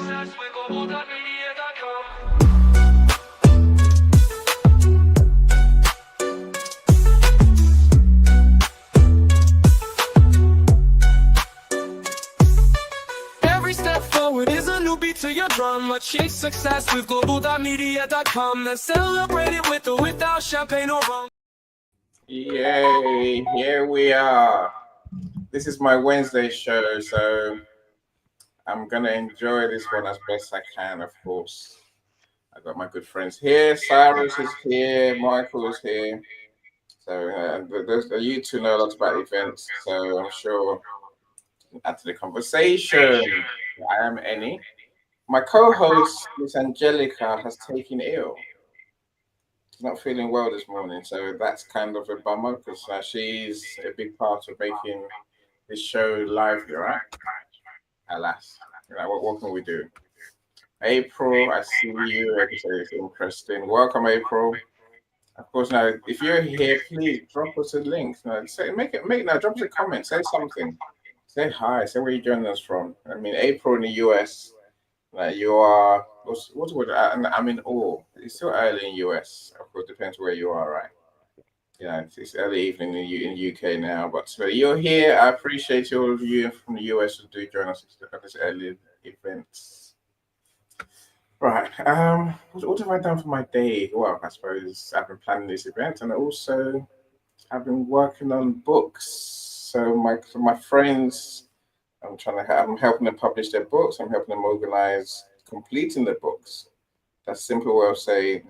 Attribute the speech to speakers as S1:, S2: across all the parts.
S1: success with Global.Media.com. Every step forward is a new beat to your drum. Achieve success with Global.Media.com. Then celebrate it with or without champagne or rum.
S2: Yay, here we are. This is my Wednesday show, so I'm gonna enjoy this one as best I can, of course. I got my good friends here. Cyrus is here, Michael is here. So you two know a lot about events, so I'm sure add to the conversation. I am Annie. My co-host, Miss Angelica, has taken ill. She's not feeling well this morning, so that's kind of a bummer because she's a big part of making this show lively, right? Alas, what can we do? April, I see you. I can say it's interesting. Welcome, April. Of course, now if you're here, please drop us a link. Drop us a comment. Say something. Say hi. Say where you're joining us from. I mean, April in the US. You are. What's the word? I'm in awe. It's still early in the US. Of course, depends where you are, right? Yeah, it's early evening in the UK now. But you're here. I appreciate all of you from the US who do join us at this early events. Right. What have I done for my day? Well, I suppose I've been planning this event, and also I've been working on books. So my friends, I'm helping them publish their books. I'm helping them organize completing their books. That's a simple way of saying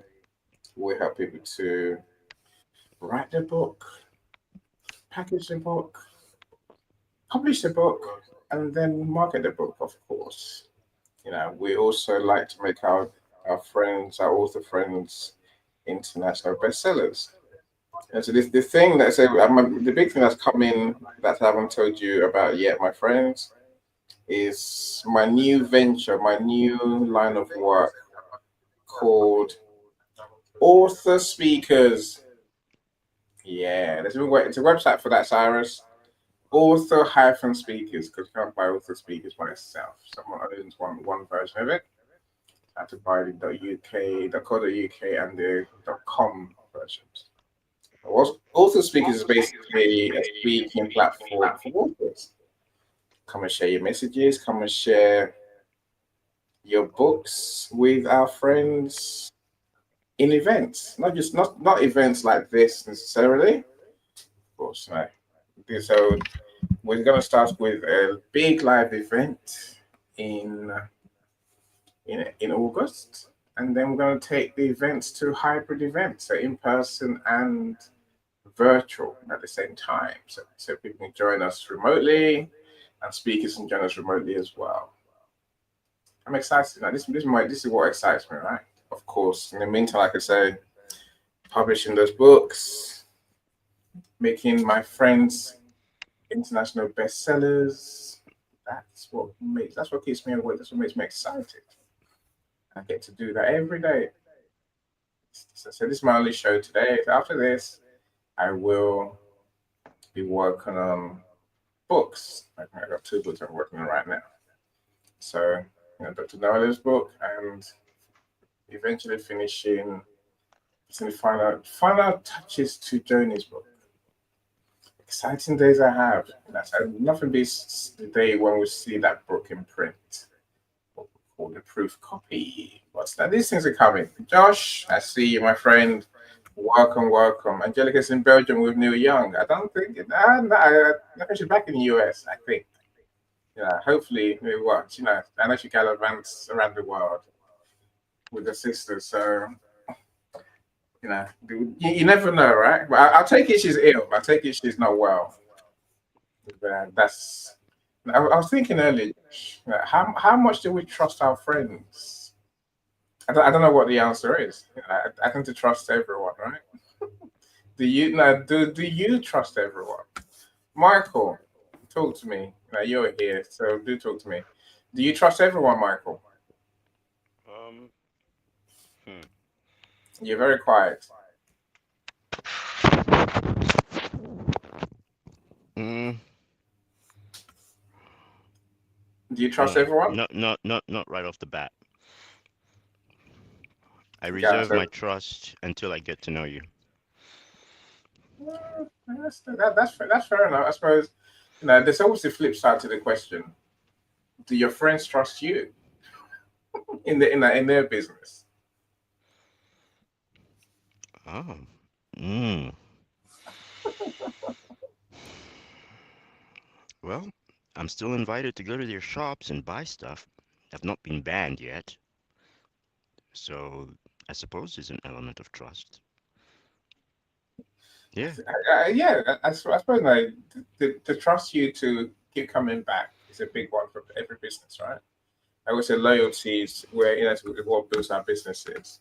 S2: we help people to write their book, package the book, publish the book, and then market the book, of course. We also like to make our friends, our author friends, international bestsellers. And so the thing the big thing that's coming that I haven't told you about yet, my friends, is my new venture, my new line of work called Author Speakers. Yeah, it's a website for that, Cyrus. Author-speakers, because you can't buy author speakers by itself. Someone owns one version of it. I had to buy the .uk, and the .com versions. Author Speakers is basically a speaking platform for authors. Come and share your messages. Come and share your books with our friends in events. Not events like this necessarily. Of course, no. So we're going to start with a big live event in August, and then we're going to take the events to hybrid events, so in person and virtual at the same time. So people can join us remotely, and speakers can join us remotely as well. I'm excited. Now, this is what excites me, right? Of course, in the meantime, like I say, publishing those books, making my friends international bestsellers. That's what keeps me awake. That's what makes me excited. I get to do that every day. So this is my only show today. After this, I will be working on books. I got 2 books I'm working on right now. So, Dr. Noel's book, and eventually finishing the final touches to Joni's book. Exciting days I have. Nothing beats the day when we see that book in print, what we call the proof copy. These things are coming. Josh, I see you, my friend. Welcome. Angelica's in Belgium with Neil Young. I don't think I think she's back in the US. I think. Hopefully we watch. I know she gallivants around the world with her sisters. So. You never know, right? But I'll take it she's ill. I'll take it she's not well. I was thinking earlier, how much do we trust our friends? I don't know what the answer is. I tend to trust everyone, right? Do you trust everyone? Michael, talk to me. You're here, so do talk to me. Do you trust everyone, Michael? You're very quiet. Do you trust
S3: No,
S2: everyone?
S3: not right off the bat. I
S2: Yeah,
S3: reserve
S2: so
S3: my trust until I get to know you.
S2: that's fair enough. I suppose there's always the flip side to the question: do your friends trust you in their business?
S3: Oh. Mm. Well, I'm still invited to go to their shops and buy stuff. I've not been banned yet, so I suppose there's an element of trust. Yeah,
S2: I suppose like to trust you to keep coming back is a big one for every business, right? I would say loyalty is where it's what builds our businesses.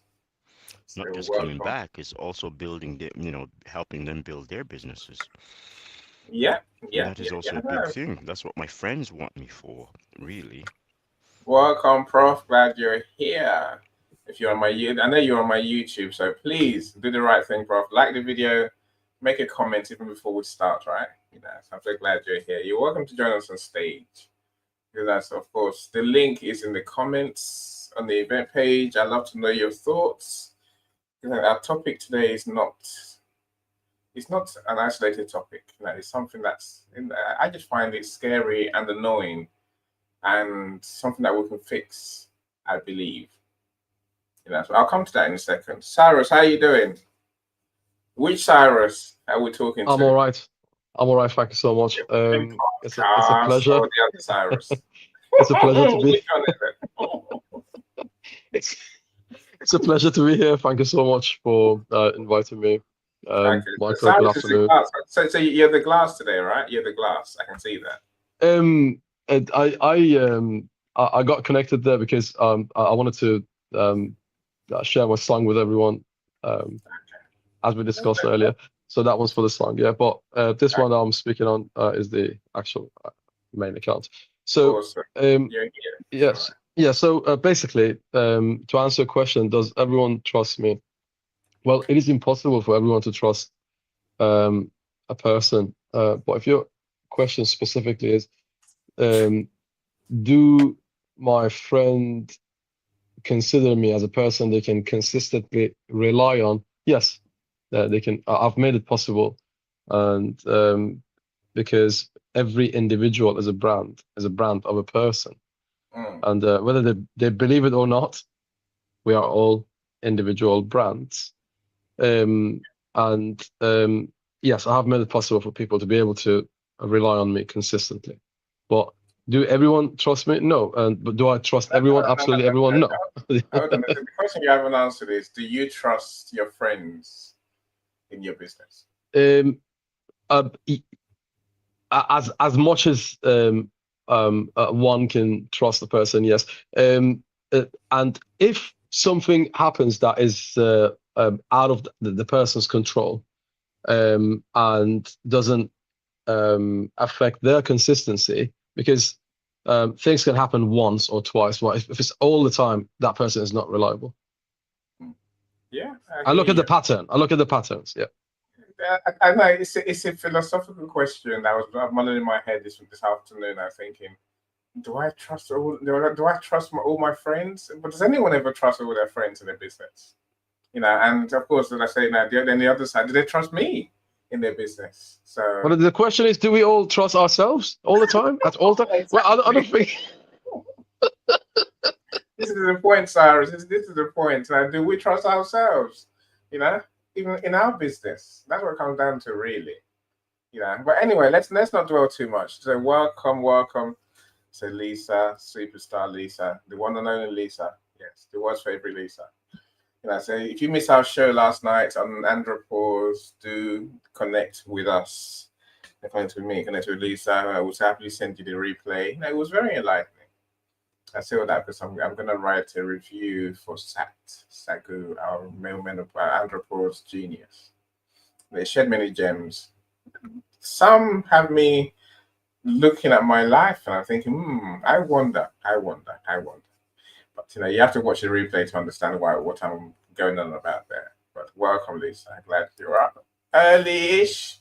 S3: not
S2: So
S3: just coming
S2: welcome.
S3: back, it's also building the, helping them build their businesses.
S2: Yeah,
S3: And
S2: yeah,
S3: that
S2: yeah,
S3: is also
S2: yeah.
S3: a big thing. That's what my friends want me for, really.
S2: Welcome, Prof. Glad you're here. If you're on I know you're on my YouTube, so please do the right thing, Prof. Like the video, make a comment even before we start, right? So I'm so glad you're here. You're welcome to join us on stage. That's of course the link is in the comments on the event page. I'd love to know your thoughts. Our topic today is not it's not an isolated topic. It's something I just find it scary and annoying and something that we can fix, I believe. So I'll come to that in a second. Cyrus, how are you doing? Which Cyrus are we talking
S4: I'm
S2: to?
S4: all right. I'm all right. Thank you so much.
S2: In
S4: It's a
S2: podcast
S4: pleasure.
S2: or the other Cyrus?
S4: It's a pleasure to be.
S2: Which one is it?
S4: It's it's a pleasure to be here. Thank you so much for inviting me.
S2: Okay, so
S4: Michael, good
S2: Cyrus is the
S4: afternoon.
S2: glass. So you're the glass today, right? You're the glass. I can see that.
S4: And I got connected there because I wanted to share my song with everyone as we discussed earlier. So that one's for the song, yeah. But this one I'm speaking on is the actual main account. So
S2: Awesome.
S4: um,
S2: You're here.
S4: yes, yeah. So basically, to answer your question, does everyone trust me? Well, it is impossible for everyone to trust a person. But if your question specifically is, um, do my friend consider me as a person they can consistently rely on? Yes, they can. I've made it possible, and because every individual is a brand of a person,
S2: Mm.
S4: and whether they believe it or not, we are all individual brands. Um, and yes, I have made it possible for people to be able to rely on me consistently. But do everyone trust me? No. But do I trust everyone? Absolutely everyone? No.
S2: Hold on. The question you haven't answered is: do you trust your friends in your business?
S4: Um, e- as much as one can trust the person, yes. And if something happens that is out of the person's control and doesn't affect their consistency, because things can happen once or twice. But if it's all the time, that person is not reliable.
S2: Yeah, I
S4: I
S2: hear
S4: look at the
S2: you.
S4: pattern. I look at the patterns. Yeah.
S2: I know it's a philosophical question that was mulling in my head this afternoon. I'm thinking, do I trust all my friends? But does anyone ever trust all their friends in their business? And of course, as I say now, then the other side, do they trust me in their business? So
S4: But the question is, do we all trust ourselves all the time, at all time? Well, I don't
S2: exactly,
S4: think.
S2: this is the point, Cyrus. This is the point. Do we trust ourselves? You know, even in our business, that's what it comes down to, really. But anyway, let's not dwell too much. So welcome. So Lisa, superstar Lisa, the one and only Lisa. Yes, the world's favorite Lisa. So if you missed our show last night on Andropause, do connect with us. Connect with me, connect with Lisa. I will happily send you the replay. It was very enlightening. I say all that because I'm going to write a review for Sagu, our male Andropause genius. They shed many gems. Some have me looking at my life and I'm thinking, I wonder. But you have to watch the replay to understand what I'm going on about there. But welcome, Lisa. I'm glad you're up early-ish.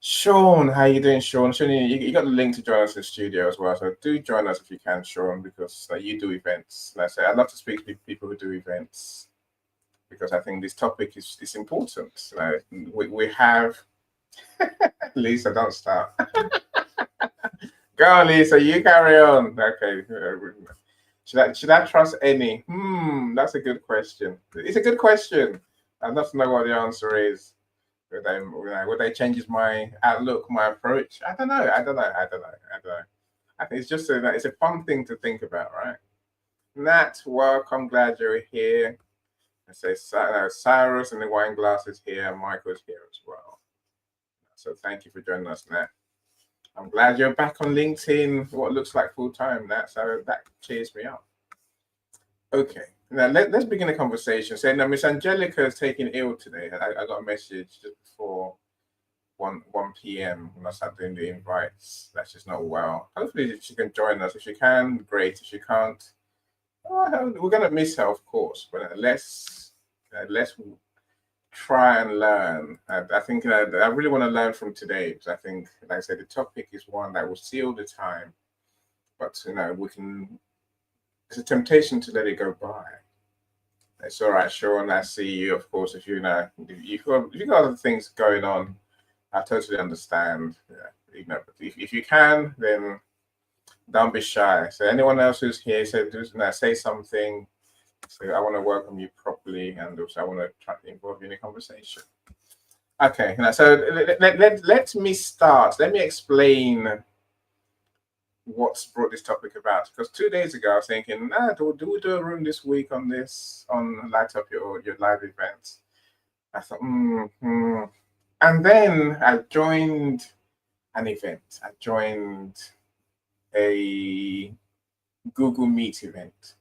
S2: Sean, how you doing, Sean? Sean, you got the link to join us in the studio as well, so do join us if you can, Sean, because you do events. Like I say, I'd love to speak to people who do events because I think this topic is important. We have Lisa, don't start. Go on, Lisa, you carry on. Okay. Should I trust any? That's a good question. It's a good question. I'd love to know what the answer is. Would they change my outlook, my approach? I don't know. I think it's just it's a fun thing to think about, right? Nat, welcome. Glad you're here. I say Cyrus and the wine glass is here. Michael's here as well. So thank you for joining us, Nat. I'm glad you're back on LinkedIn. What looks like full time, Nat. So that cheers me up. Okay. Now let's begin a conversation. So now Miss Angelica is taking ill today. I got a message just before 1 p.m. when I started doing the invites. That's just not well. Hopefully she can join us. If she can, great. If she can't, we're gonna miss her, of course. But let's try and learn. I think I really want to learn from today because I think, like I said, the topic is one that will see all the time. But we can. It's a temptation to let it go by. It's all right, Sean. I see you. Of course, if you've got other things going on, I totally understand. Yeah, if you can, then don't be shy. So anyone else who's here, say something. So I want to welcome you properly, and also I want to try to involve you in a conversation. Okay. So let me start. Let me explain what's brought this topic about, because 2 days ago I was thinking, do we do a room this week on light up your live events? I thought, and then I joined an event. I joined a Google Meet event.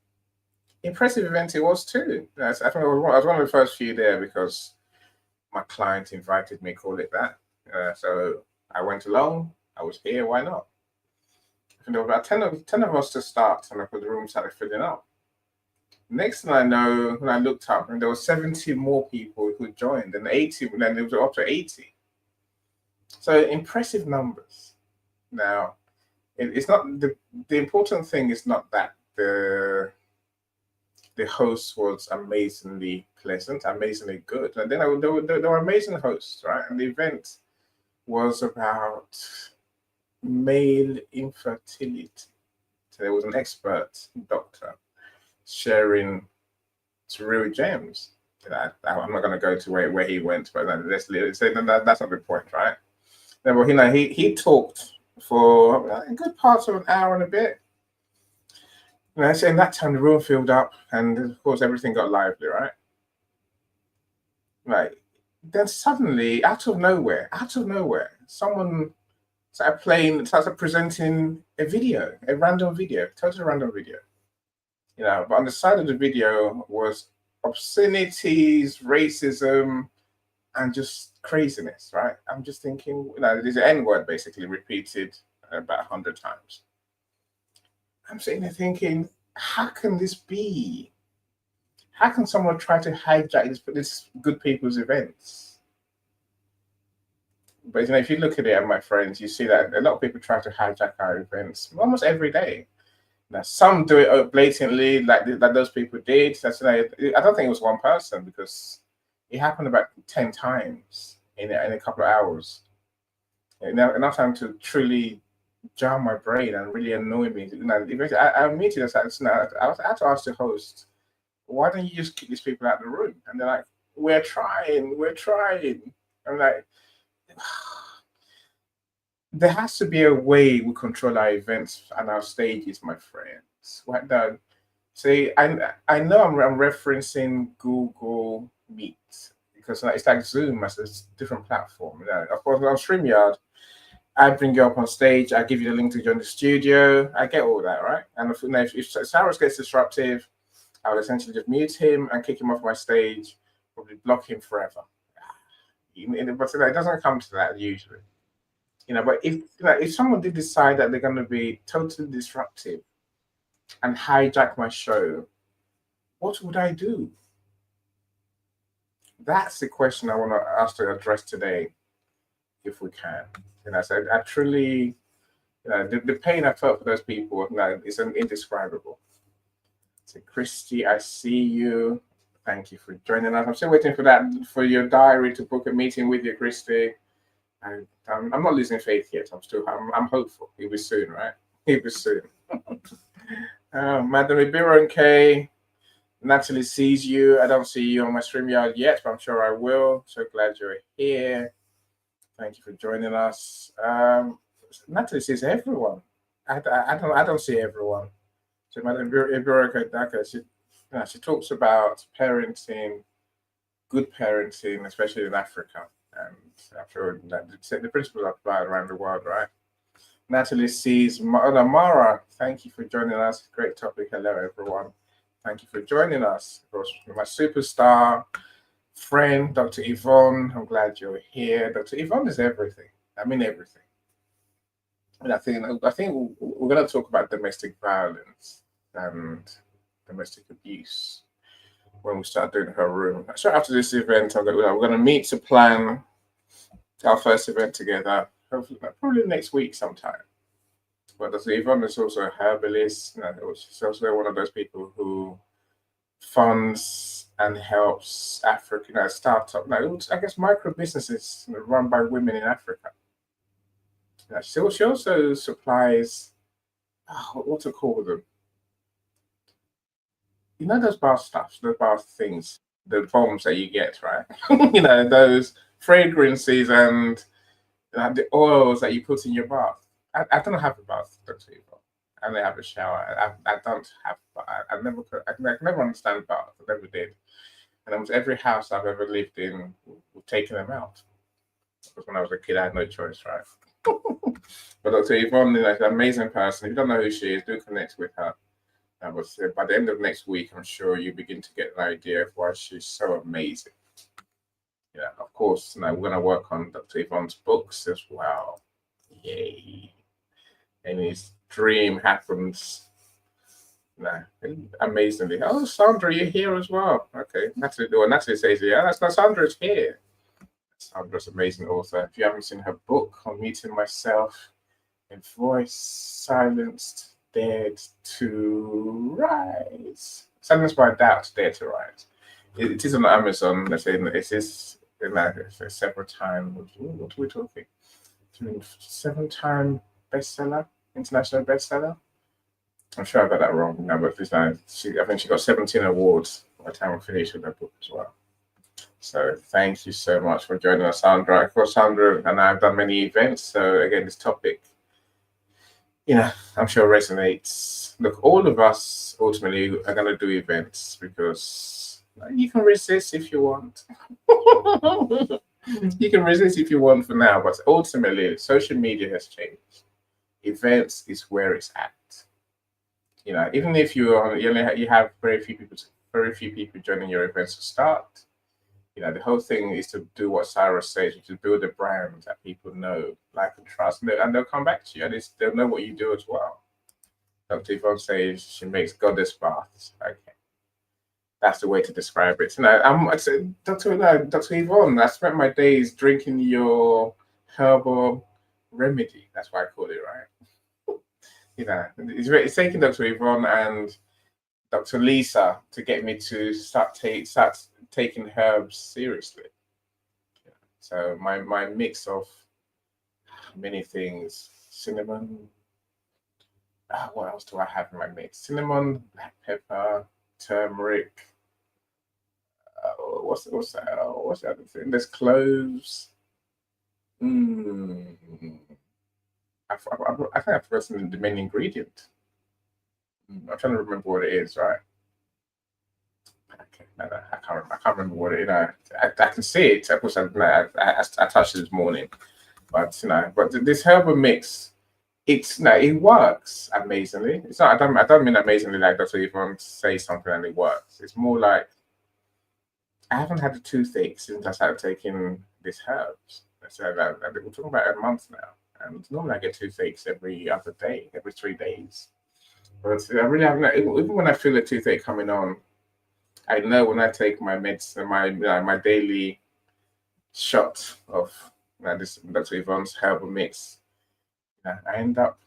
S2: Impressive event it was too. I think I was one of the first few there because my client invited me, call it that. So I went along. I was here. Why not? And there were about 10 of us to start, and the room started filling up. Next thing I know, when I looked up, and there were 70 more people who joined, and 80, and then it was up to 80. So impressive numbers. Now, it's not the important thing is not that the host was amazingly pleasant, amazingly good, and then there were amazing hosts, right? And the event was about male infertility. So there was an expert doctor sharing some real gems. I'm not going to go to where he went, but that's not the point, right? Well, he talked for a good part of an hour and a bit. So in that time, the room filled up, and of course, everything got lively, right? Right. Then suddenly, out of nowhere, someone started presenting a random video, totally random video. But on the side of the video was obscenities, racism, and just craziness, right? I'm just thinking, there's an N-word basically repeated about 100 times. I'm sitting there thinking, how can this be? How can someone try to hijack this good people's events? But if you look at it, my friends, you see that a lot of people try to hijack our events almost every day. Now, some do it blatantly, like those people did. I don't think it was one person because it happened about 10 times in a couple of hours. Enough time to truly jar my brain and really annoy me. I admitted, I had to ask the host, why don't you just kick these people out of the room? And they're like, we're trying. I'm like, there has to be a way we control our events and our stages, my friends. What done? See, I know I'm referencing Google Meet because it's like Zoom as a different platform. Of course, on StreamYard, I bring you up on stage. I give you the link to join the studio. I get all that, right? And if Cyrus gets disruptive, I would essentially just mute him and kick him off my stage, probably block him forever. But it doesn't come to that usually. But if someone did decide that they're going to be totally disruptive and hijack my show, what would I do? That's the question I want to ask to address today. if we can. So I truly, the pain I felt for those people, is indescribable. So Christy, I see you. Thank you for joining us. I'm still waiting for your diary to book a meeting with you, Christy. And I'm not losing faith yet. I'm hopeful. It'll be soon, right? It'll be soon. Madam Ibiro and Kay, Natalie sees you. I don't see you on my StreamYard yet, but I'm sure I will. So glad you're here. Thank you for joining us. Natalie sees everyone. I don't see everyone. So Madam Ibiro Daka, she talks about parenting, good parenting, especially in Africa. And I'm sure that the principles apply around the world, right? Natalie sees Mara. Thank you for joining us. Great topic. Hello, everyone. Thank you for joining us. Of course, my superstar friend, Dr. Yvonne. I'm glad you're here. Dr. Yvonne is everything. I mean, everything. And I think we're going to talk about domestic violence and domestic abuse when we start doing her room. So after this event, we're going to meet to plan our first event together. Hopefully, probably next week sometime. But Dr. Yvonne is also a herbalist. She's also one of those people who funds and helps Africa, startup, I guess micro businesses run by women in Africa. She also supplies, what to call them? Those bar stuffs, those bar things, the bombs that you get, right? Those fragrances and the oils that you put in your bath. I don't have a bath, Dr. Yvonne. I only have a shower. I don't have. I never understand bath. I never did. And almost every house I've ever lived in, we've taken them out. Because when I was a kid, I had no choice, right? But Dr. Yvonne is an amazing person. If you don't know who she is, do connect with her. But by the end of next week, I'm sure you begin to get an idea of why she's so amazing. Of course, we're going to work on Dr. Yvonne's books as well. Yay. And his dream happens amazingly. Oh, Sandra, you're here as well. Okay, Natalie says, yeah, that's not Sandra's here. Sandra's an amazing author. If you haven't seen her book on Meeting Myself, a voice silenced, dared to rise. Silenced by doubt, dared to rise. It is on Amazon. Let's say it is several times. What are we talking? 7-time bestseller, international bestseller. I'm sure I got that wrong now, but I think she got 17 awards by the time we finished with that book as well. So thank you so much for joining us, Sandra. Of course, Sandra and I have done many events. So again, this topic, I'm sure resonates. Look, all of us ultimately are going to do events because you can resist if you want. You can resist if you want for now, but ultimately, social media has changed. Events is where it's at. Even if you have very few people joining your events to start. The whole thing is to do what Sarah says, to build a brand that people know, like, and trust, and they'll come back to you. They'll know what you do as well. Dr. Yvonne says she makes goddess baths. Okay. That's the way to describe it. Dr. Yvonne, I spent my days drinking your herbal remedy. That's why I call it, right? It's taking Dr. Yvonne and Dr. Lisa to get me to start taking herbs seriously. So my mix of many things: cinnamon. What else do I have in my mix? Cinnamon, black pepper, turmeric. What's the other thing? There's cloves. I think I've forgotten the main ingredient. I'm trying to remember what it is, right? Okay, I can't remember what it is. I can see it. Of course, I touched it this morning, but this herbal mix, it works amazingly. It's not. I don't mean amazingly like Dr. Yvonne say something and it works. It's more like I haven't had a toothache since I started taking these herbs. So we're talking about a month now, and normally I get toothaches every other day, every 3 days. But I really haven't. Even when I feel a toothache coming on, I know when I take my medicine, my daily shot of this Dr. Yvonne's herbal mix, I end up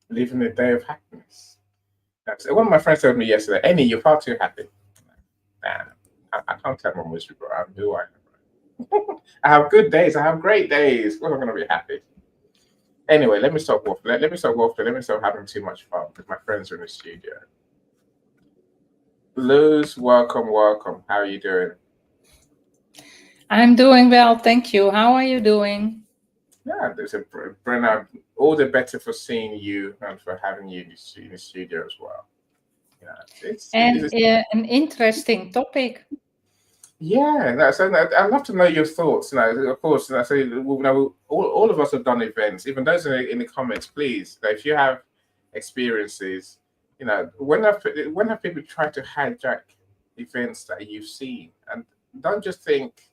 S2: living a day of happiness. One of my friends told me yesterday, Annie, you're far too happy. Damn, I can't tell my miserable. I'm who I am. I have good days. I have great days. What am I going to be happy? Anyway, let me stop waffling. Let me stop having too much fun because my friends are in the studio. Luz, welcome. How are you doing?
S5: I'm doing well, thank you. How are you doing?
S2: Yeah, there's Brenna. All the better for seeing you and for having you in the studio as well. It's
S5: an interesting topic.
S2: Yeah, I'd love to know your thoughts. Of course, all of us have done events. Even those in the comments, please, if you have experiences, when have people tried to hijack events that you've seen? And don't just think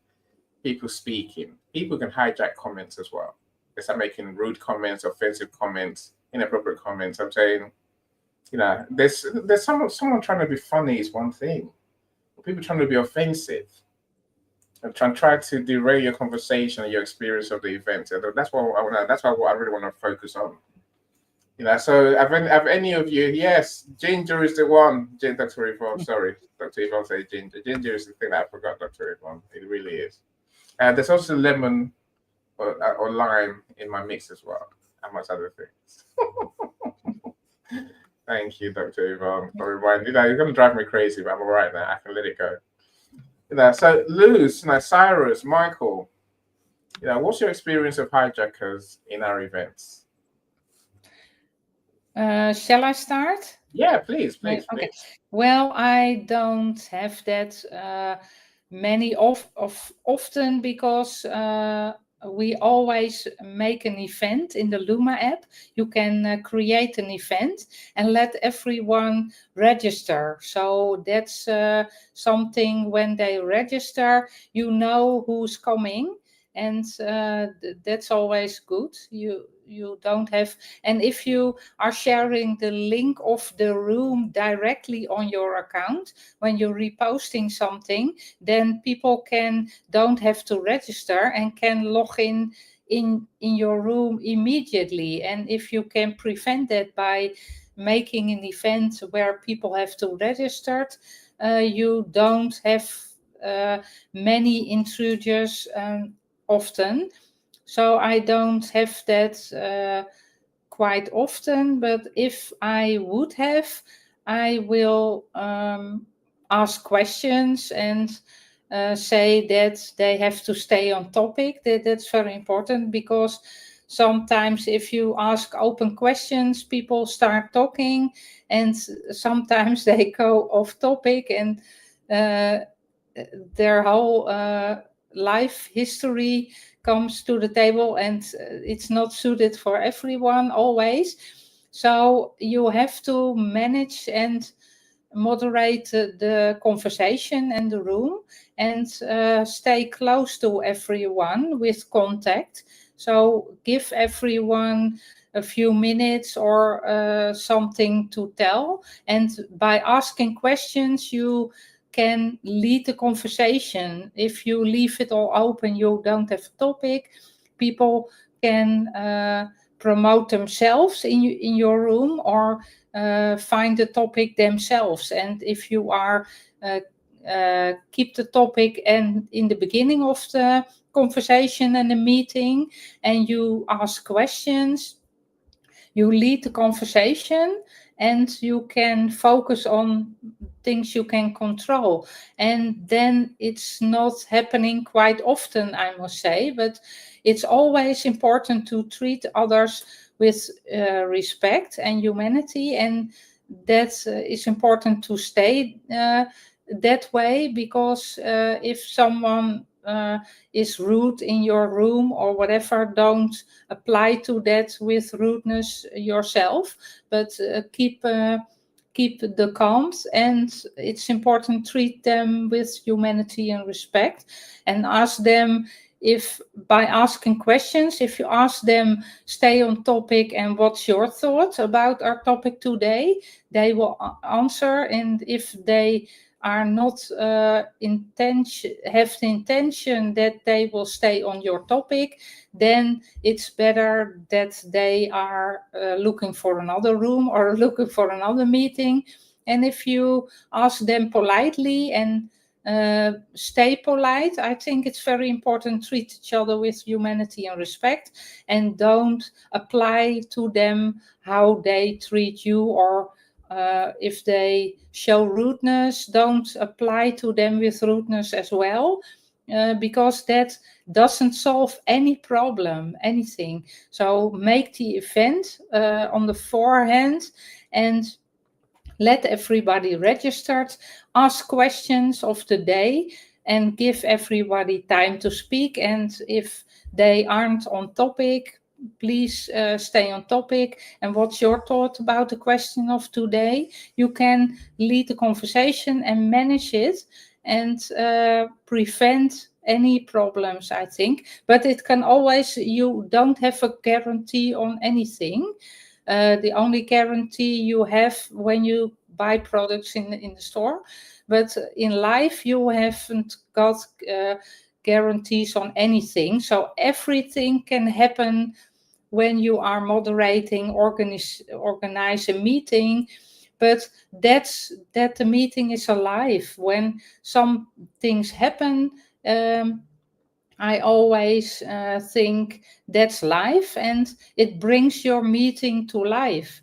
S2: people speaking. People can hijack comments as well. They start making rude comments, offensive comments, inappropriate comments. I'm saying, there's someone trying to be funny is one thing. People trying to be offensive and try to derail your conversation and your experience of the event. And that's what I really want to focus on. So have any of you? Yes, ginger is the one. Dr. Yvonne, sorry, Dr. Yvonne said ginger. Ginger is the thing that I forgot, Dr. Yvonne. It really is. There's also lemon or lime in my mix as well, amongst other things. Thank you, Dr. Yvonne, for reminding. You're going to drive me crazy, but I'm all right now. I can let it go. So Luz, Cyrus, Michael, what's your experience of hijackers in our events?
S5: Shall I start?
S2: Yeah, please.
S5: Okay. Well, I don't have that many often because we always make an event in the Luma app. You can create an event and let everyone register. So that's something when they register, you know who's coming. And that's always good. You don't have, and if you are sharing the link of the room directly on your account when you're reposting something, then people don't have to register and can log in your room immediately. And if you can prevent that by making an event where people have to register, you don't have many intruders often. So I don't have that quite often, but if I would have, I will ask questions and say that they have to stay on topic. That's very important because sometimes if you ask open questions, people start talking and sometimes they go off topic and their whole life history comes to the table and it's not suited for everyone always. So you have to manage and moderate the conversation and the room and stay close to everyone with contact. So give everyone a few minutes or something to tell. And by asking questions, you can lead the conversation. If you leave it all open, you don't have a topic. People can promote themselves in your room or find the topic themselves. And if you are keep the topic and in the beginning of the conversation and the meeting, and you ask questions, you lead the conversation, and you can focus on things you can control. And then it's not happening quite often, I must say, but it's always important to treat others with respect and humanity, and that is important to stay that way, because if someone is rude in your room or whatever, don't apply to that with rudeness yourself, but keep the calms, and it's important to treat them with humanity and respect, and ask them, if by asking questions, if you ask them, stay on topic and what's your thoughts about our topic today, they will answer. And if they are not have the intention that they will stay on your topic, then it's better that they are looking for another room or looking for another meeting. And if you ask them politely and stay polite, I think it's very important to treat each other with humanity and respect, and don't apply to them how they treat you, or if they show rudeness, don't apply to them with rudeness as well, because that doesn't solve any problem, anything. So make the event on the forehand and let everybody registered, ask questions of the day, and give everybody time to speak. And if they aren't on topic, please stay on topic. And what's your thought about the question of today? You can lead the conversation and manage it, and prevent any problems, I think. But it can always, you don't have a guarantee on anything. The only guarantee you have when you buy products in the store, but in life you haven't got guarantees on anything. So everything can happen when you are moderating, organize a meeting, but that the meeting is alive. When some things happen, I always think that's life, and it brings your meeting to life.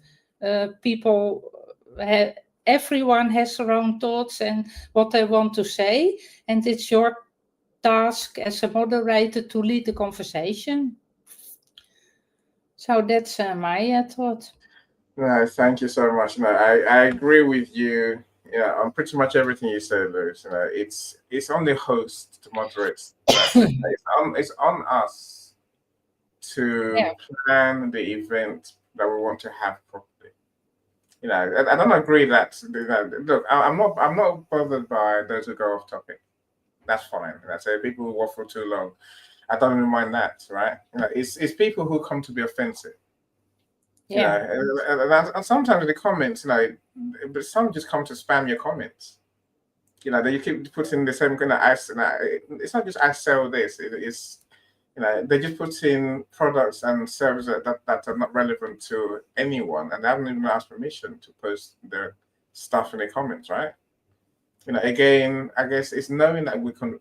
S5: Everyone has their own thoughts and what they want to say, and it's your task as a moderator to lead the conversation. So that's my thought.
S2: No, thank you so much. No, I agree with you. Yeah, on pretty much everything you said, Lewis. You know, it's on the host to moderate. It's on us to plan the event that we want to have properly. You know, I don't agree that. Look, I'm not bothered by those who go off topic. That's fine. I say people who waffle too long. I don't even mind that, right? You know, it's people who come to be offensive. You know, and sometimes the comments, you know, but some just come to spam your comments. You know, they keep putting the same kind of ads. It's not just I sell this. It's, you know, they just put in products and services that are not relevant to anyone, and they haven't even asked permission to post their stuff in the comments, right? You know, again, I guess it's knowing that we can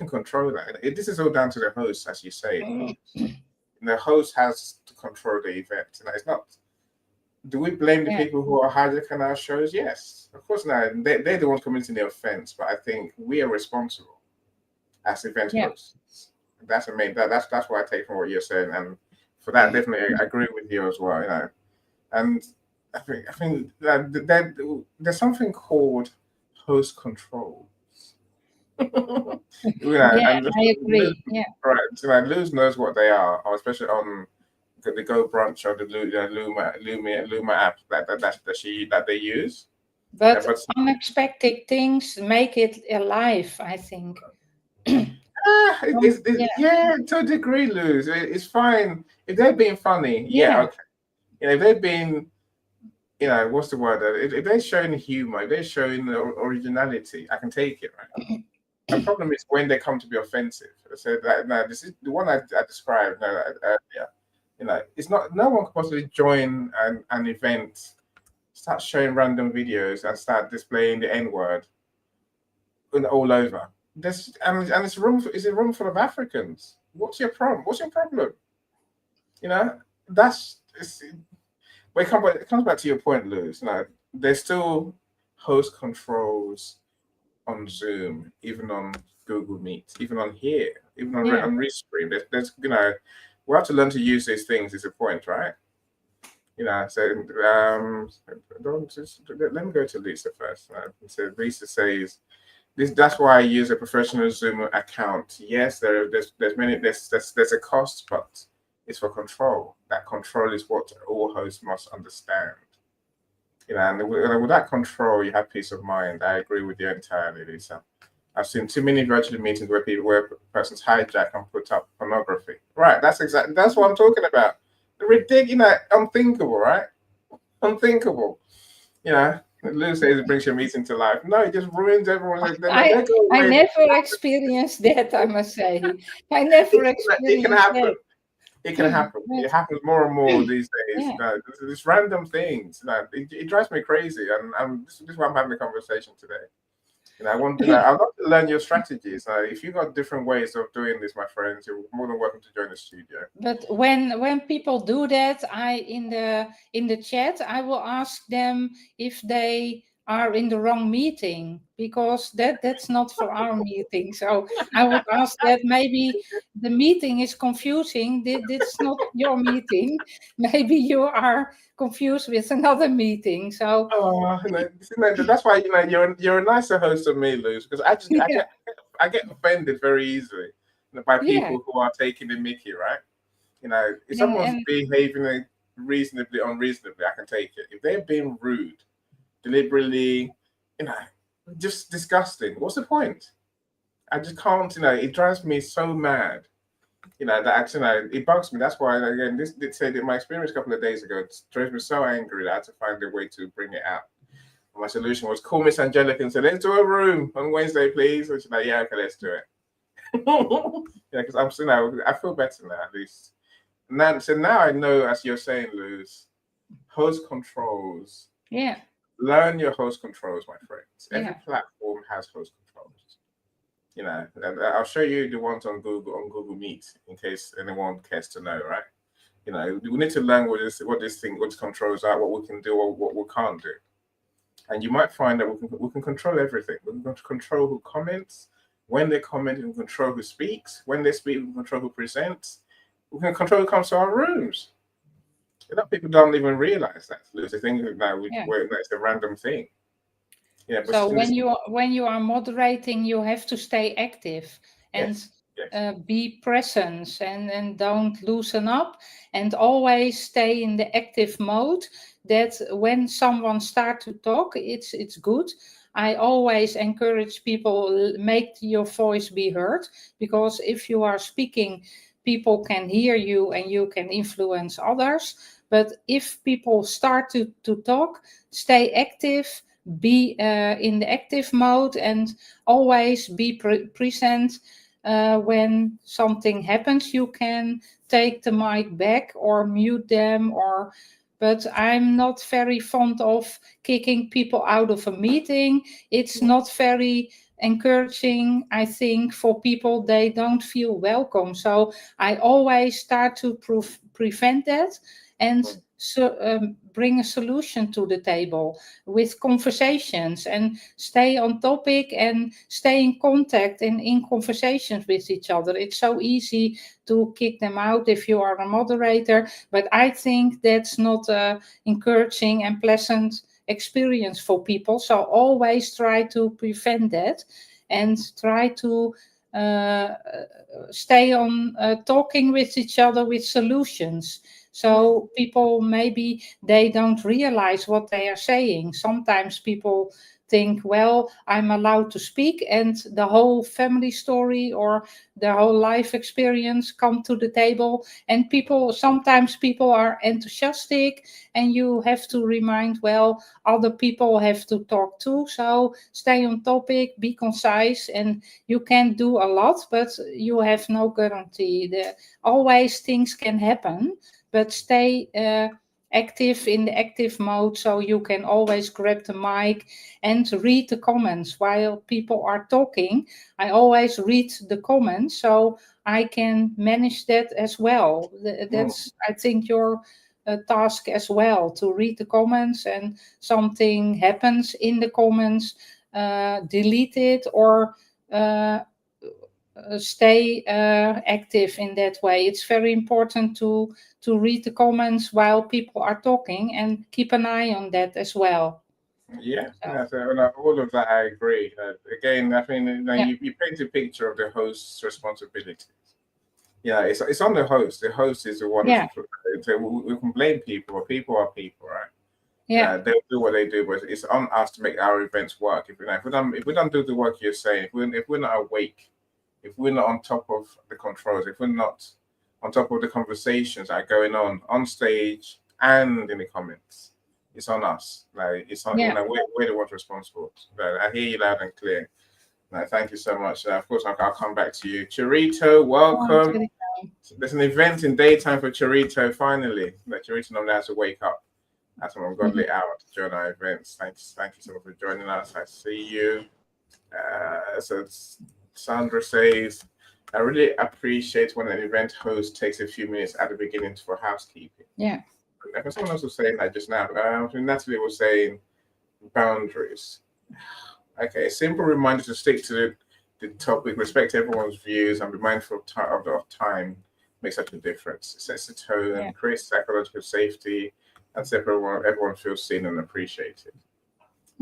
S2: control that. This is all down to the host, as you say. The host has to control the event. You know, it's not. Do we blame the people who are hijacking our shows? Yes, of course not. They're the ones committing the offense, but I think we are responsible as event hosts. That's amazing. That's what I take from what you're saying, and for that, definitely I agree with you as well. You know, and I think that there's something called host controls.
S5: I agree.
S2: Right. So like Luz knows what they are, or especially on the Go Brunch or the Luma app that they use.
S5: But unexpected things make it alive, I think.
S2: To a degree, Luz. It's fine if they're being funny. Yeah, okay. You know, if they're being, you know, what's the word? If they're showing humor, if they're showing originality, I can take it, right? The problem is when they come to be offensive. So that this is the one I described earlier. You know, it's not. No one can possibly join an event, start showing random videos, and start displaying the N-word all over. And it's a room full of Africans. What's your problem? What's your problem? You know, it comes back to your point, Lewis. You know, there's still host controls on Zoom, even on Google Meet, even on here, even on Restream. There's you know, we have to learn to use these things. Is a point, right? You know, so let me go to Lisa first. So Lisa says that's why I use a professional Zoom account. Yes, there's a cost, but it's for control. That control is what all hosts must understand. You know, and with that control, you have peace of mind. I agree with you entirely, Lisa. I've seen too many virtual meetings where persons hijack and put up pornography. Right, that's what I'm talking about. The ridiculous, unthinkable, right? Unthinkable. You know, Lou says it brings your meeting to life. No, it just ruins everyone's. Then they
S5: I
S2: go
S5: I
S2: away.
S5: never experienced that, I must say. I never
S2: It can
S5: experienced
S2: happen.
S5: that.
S2: It can happen. It
S5: But
S2: happens more and more these days.
S5: yeah,
S2: There's random things. It drives me crazy, and this is why I'm having a conversation today. I'd love to learn your strategies. If you've got different ways of doing this, my friends, you're more than welcome to join the studio.
S5: but when people do that, in the chat, I will ask them if they are in the wrong meeting, because that's not for our meeting. So I would ask that maybe the meeting is confusing. This not your meeting. Maybe you are confused with another meeting. So
S2: Oh, that's why you're a nicer host than me, Luz, because
S5: yeah,
S2: I get offended very easily by
S5: yeah,
S2: people who are taking the Mickey, right? If someone's
S5: and
S2: behaving reasonably, unreasonably, I can take it. If they're being rude, deliberately, you know, just disgusting, what's the point? I just can't, it drives me so mad. That actually, it bugs me. That's why, again, this did say that my experience a couple of days ago drove me so angry that I had to find a way to bring it out. And my solution was call Miss Angelica and say, let's do a room on Wednesday, please. And she's like, yeah, okay, let's do it. Because I'm still now, I feel better now, at least. Now I know, as you're saying, Luz, host controls.
S5: yeah,
S2: Learn your host controls, my friends. Every
S5: yeah.
S2: platform has host controls. And I'll show you the ones on Google Meet in case anyone cares to know, right? We need to learn what these controls are, what we can do, or what we can't do. And you might find that we can control everything. We can control who comments, when they comment, we can control who speaks, when they speak, we can control who presents, we can control who comes to our rooms. A lot of people don't even realize that. They think that it's a random thing. Yeah, but
S5: So when you are moderating, you have to stay active and
S2: yes.
S5: be present, and don't loosen up, and always stay in the active mode. That when someone start to talk, it's good. I always encourage people, make your voice be heard, because if you are speaking, people can hear you and you can influence others. But if people start to talk, stay active, be in the active mode, and always be present. When something happens, you can take the mic back or mute them, but I'm not very fond of kicking people out of a meeting. It's not very encouraging, I think, for people. They don't feel welcome. So I always start to prevent that, and bring a solution to the table with conversations, and stay on topic and stay in contact and in conversations with each other. It's so easy to kick them out if you are a moderator, but I think that's not encouraging and pleasant experience for people. So always try to prevent that, and try to stay on talking with each other with solutions. So people, maybe they don't realize what they are saying. Sometimes people think, well, I'm allowed to speak, and the whole family story or the whole life experience come to the table. And sometimes people are enthusiastic, and you have to remind, well, other people have to talk too. So stay on topic, be concise, and you can do a lot, but you have no guarantee. Always things can happen, but stay active in the active mode, so you can always grab the mic and read the comments while people are talking. I always read the comments, so I can manage that as well. That's, I think, your task as well, to read the comments, and something happens in the comments, delete it, or stay active in that way. It's very important to read the comments while people are talking, and keep an eye on that as well.
S2: Yeah, all of that I agree. Again, I mean, you paint a picture of the host's responsibilities. Yeah, it's on the host. The host is the one
S5: Yeah.
S2: we can blame people, but people are people, right?
S5: Yeah.
S2: They'll do what they do, but it's on us to make our events work. If we don't do the work you're saying, if we're not awake, if we're not on top of the controls, if we're not on top of the conversations that are going on stage and in the comments, it's on us. Like it's on,
S5: Yeah.
S2: we're the ones responsible. I hear you loud and clear. No, thank you so much. Of course, I'll come back to you. Charito, welcome. There's an event in daytime for Charito, finally. That Charito normally has to wake up at an ungodly hour to join our events. Thank you so much for joining us. I see you. So Sandra says, I really appreciate when an event host takes a few minutes at the beginning for housekeeping.
S5: Yeah.
S2: Someone else was saying that just now. Natalie was saying boundaries. Okay, a simple reminder to stick to the topic, respect everyone's views, and be mindful of time makes such a difference. It sets the tone, creates psychological safety, and so everyone feels seen and appreciated.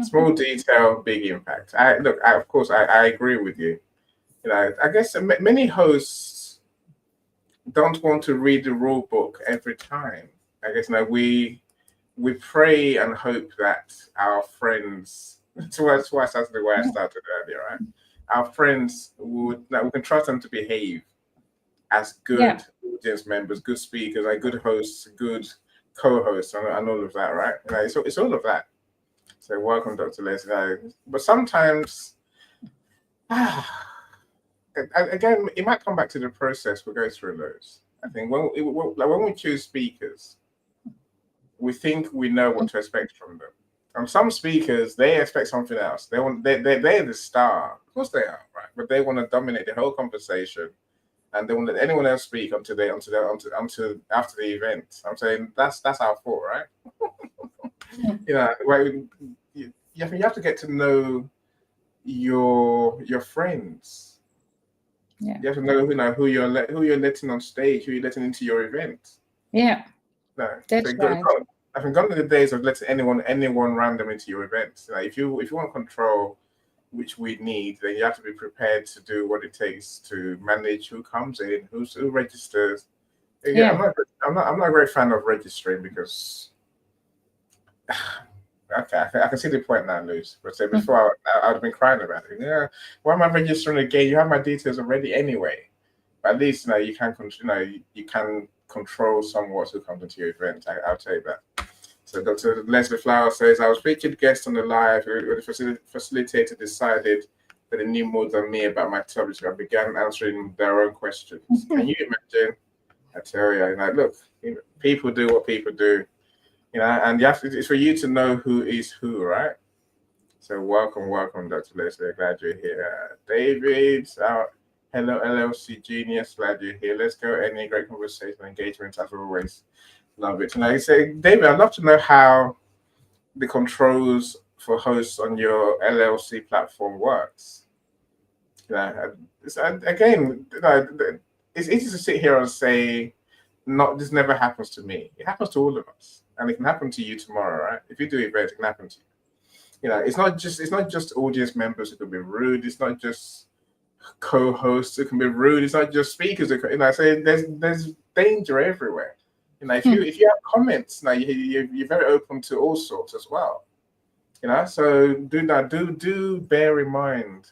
S2: Small detail, big impact. Of course, I agree with you. I guess many hosts don't want to read the rule book every time. I guess we pray and hope that our friends. That's why I started the way I started earlier, right? Our friends we can trust them to behave as good audience members, good speakers, like good hosts, good co-hosts, and all of that, right? It's all of that. So welcome, Dr. Leslie. But sometimes, again, it might come back to the process we go through those. I think when we choose speakers, we think we know what to expect from them. And some speakers, they expect something else. They're the star. Of course they are, right? But they want to dominate the whole conversation, and they won't let anyone else speak until after the event. I'm saying that's our fault, right? You have to get to know your friends.
S5: Yeah.
S2: You have to know who you're letting on stage, who you're letting into your event.
S5: Yeah.
S2: No,
S5: that's right.
S2: I think gone are the days of letting anyone random into your events. If you want to control which we need, then you have to be prepared to do what it takes to manage who comes in, who registers. Again, I'm not a great fan of registering because okay, I can see the point now, Luz. But say before I'd have been crying about it. Yeah, why am I registering again? You have my details already anyway. But at least you can control somewhat who comes into your event. I'll tell you that. So Dr. Leslie Flower says, I was featured guest on the live where the facilitator decided that they knew more than me about my topic, so I began answering their own questions. Can you imagine? I tell you, look, people do what people do, and it's for you to know who is who, right? So welcome, Dr. Leslie. Glad you're here. David, hello, LLC Genius. Glad you're here. Let's go. Any great conversation, engagement, as always. Love it. And I say, David, I'd love to know how the controls for hosts on your LLC platform works. It's easy to sit here and say, this never happens to me. It happens to all of us, and it can happen to you tomorrow, right? If you do events, it can happen to you. It's not just audience members who can be rude. It's not just co-hosts who can be rude. It's not just speakers who can. Say there's danger everywhere. If you have comments, you're very open to all sorts as well. So do bear in mind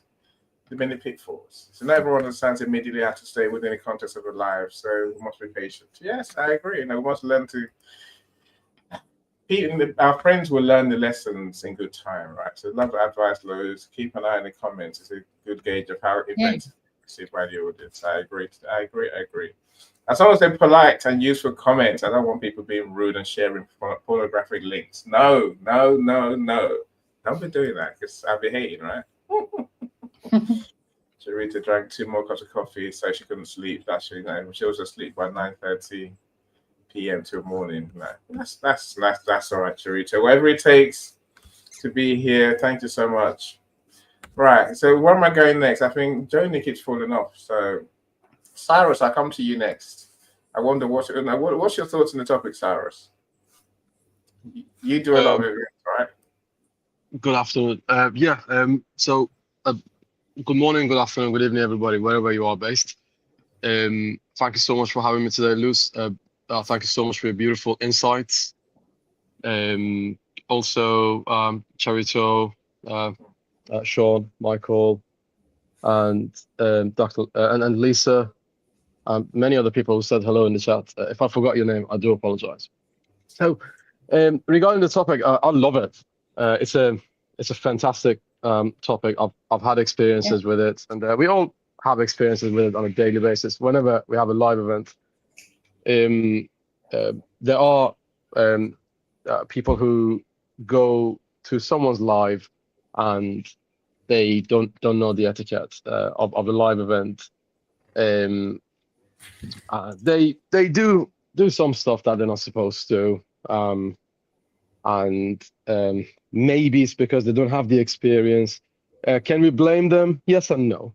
S2: the many pitfalls. So not everyone understands immediately how to stay within the context of a live. So we must be patient. Yes, I agree. We must learn to. Our friends will learn the lessons in good time, right? So love the advice, Lowe's. Keep an eye on the comments. It's a good gauge of how events are received by the audience. I agree. As long as they're polite and useful comments, I don't want people being rude and sharing pornographic links. No. Don't be doing that because I'll be hating, right? Charita drank 2 more cups of coffee, so she couldn't sleep. Actually, she was asleep by 9:30 p.m. till morning. That's all right, Charita. Whatever it takes to be here. Thank you so much. Right. So where am I going next? I think Joni keeps falling off. So. Cyrus, I'll come to you next. I wonder what's your thoughts on the topic, Cyrus? You do a lot of events, right?
S4: Good afternoon. So good morning, good afternoon, good evening, everybody, wherever you are based. Thank you so much for having me today, Luz. Thank you so much for your beautiful insights. Also, Charito, Sean, Michael, and Dr. and Lisa. Many other people who said hello in the chat. If I forgot your name, I do apologize. So Regarding the topic, I love it. It's a fantastic topic. I've had experiences with it, and we all have experiences with it on a daily basis. Whenever we have a live event, there are people who go to someone's live and they don't know the etiquette of a live event. They do some stuff that they're not supposed to, and maybe it's because they don't have the experience. Can we blame them? Yes and no.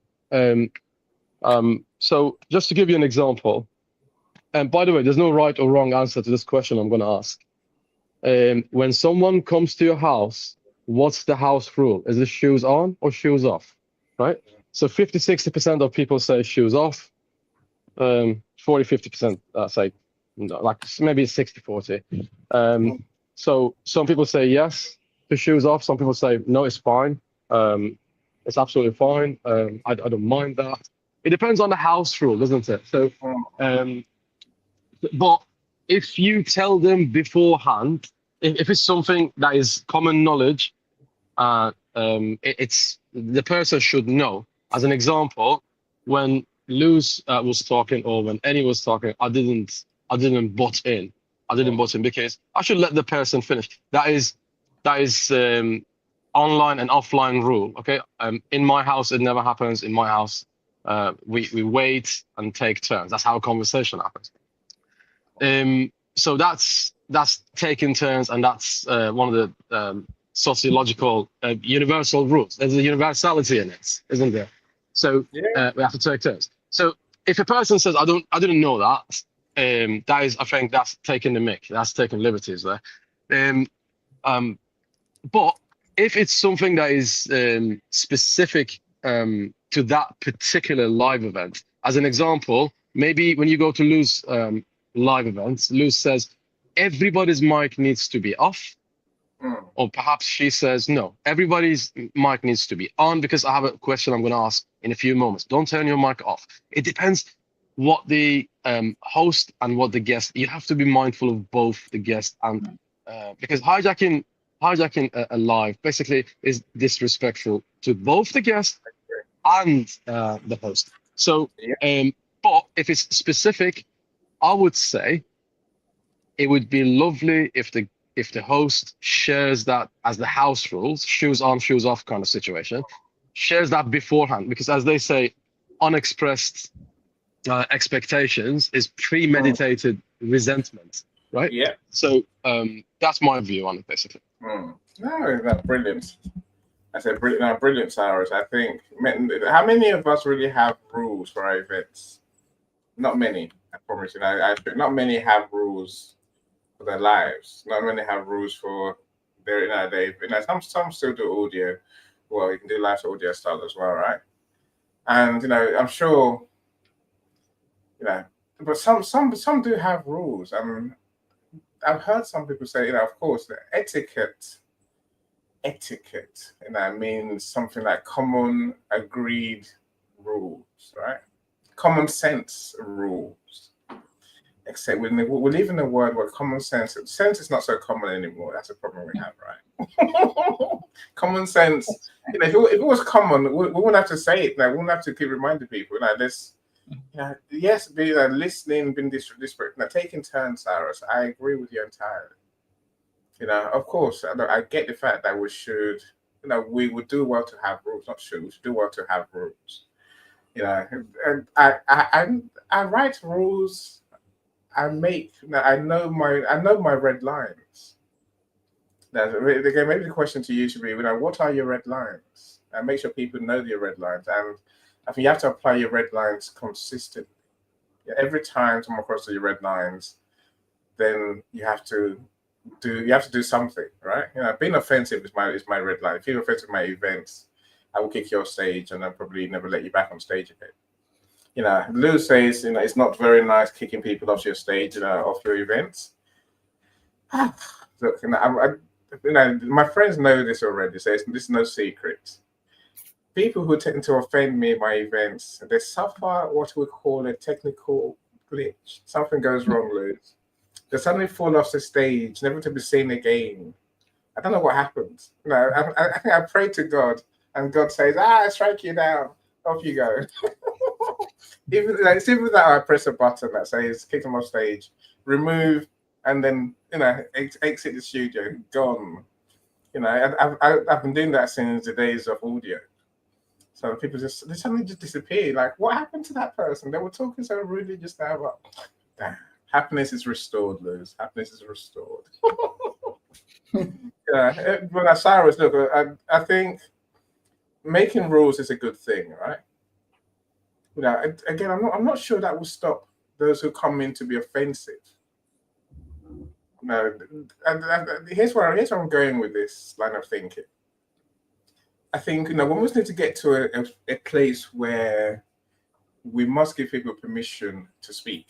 S4: So just to give you an example, and by the way, there's no right or wrong answer to this question I'm going to ask. When someone comes to your house, what's the house rule? Is it shoes on or shoes off? Right? So 50-60% of people say shoes off. 40-50% say no, like maybe 60-40. So some people say yes to shoes off. Some people say no, it's fine. It's absolutely fine. I don't mind that. It depends on the house rule, doesn't it? So, but if you tell them beforehand, if it's something that is common knowledge, it's the person should know. As an example, when Luz was talking, or when Annie was talking, I didn't butt in. I didn't butt in because I should let the person finish. That is online and offline rule. Okay. In my house, it never happens. In my house, we wait and take turns. That's how a conversation happens. So that's taking turns, and that's one of the sociological universal rules. There's a universality in it, isn't there? So we have to take turns. So if a person says, I didn't know that, that is, I think that's taking the mick. That's taking liberties there. But if it's something that is specific to that particular live event, as an example, maybe when you go to Luz live events, Luz says everybody's mic needs to be off, or perhaps she says no, everybody's mic needs to be on because I have a question I'm going to ask in a few moments. Don't turn your mic off. It depends what the host and what the guest. You have to be mindful of both the guest and because hijacking a live basically is disrespectful to both the guest and the host. So, but if it's specific, I would say it would be lovely if the host shares that as the house rules, shoes on, shoes off kind of situation, shares that beforehand, because as they say, unexpressed expectations is premeditated resentment, right?
S2: Yeah.
S4: So that's my view on it, basically.
S2: No, that's brilliant. I said brilliant, Cyrus. I think, how many of us really have rules for our events? Not many, I promise you. I think not many have rules for their lives. Not many have rules for their some still do audio. Well, you can do live audio style as well, right? And I'm sure, but some do have rules. I've heard some people say, of course, the etiquette, means something like common agreed rules, right? Common sense rules. Except we're leaving the word where common sense is not so common anymore. That's a problem we have, right? Common sense. If it was common, we wouldn't have to say it. We wouldn't have to keep reminding people. This. Yes, listening, being disrespectful, taking turns, Cyrus. I agree with you entirely. Of course, I get the fact that we should, we would do well to have rules. Not should, we should do well to have rules. And I write rules. I know my red lines. Again, maybe the question to you should be, what are your red lines? And make sure people know your red lines. And I think you have to apply your red lines consistently. Every time someone crosses your red lines, then you have to do something, right? Being offensive is my red line. If you're offensive to my events, I will kick you off stage and I'll probably never let you back on stage again. Lou says, it's not very nice kicking people off your stage, off your events. Look, my friends know this already, so this is no secret. People who tend to offend me at my events, they suffer what we call a technical glitch. Something goes wrong, Lou. They suddenly fall off the stage, never to be seen again. I don't know what happened. No, I think I prayed to God, and God says, strike you down. Off you go. Even like, it's even that I press a button that says kick them off stage, remove, and then exit the studio, gone. I've been doing that since the days of audio. So people they suddenly just disappear. Like, what happened to that person? They were talking so rudely just now. But damn, happiness is restored, Liz. Happiness is restored. Yeah, but Cyrus, look, I think making rules is a good thing, right? Again, I'm not sure that will stop those who come in to be offensive. No, and here's where I'm going with this line of thinking. I think we almost need to get to a place where we must give people permission to speak.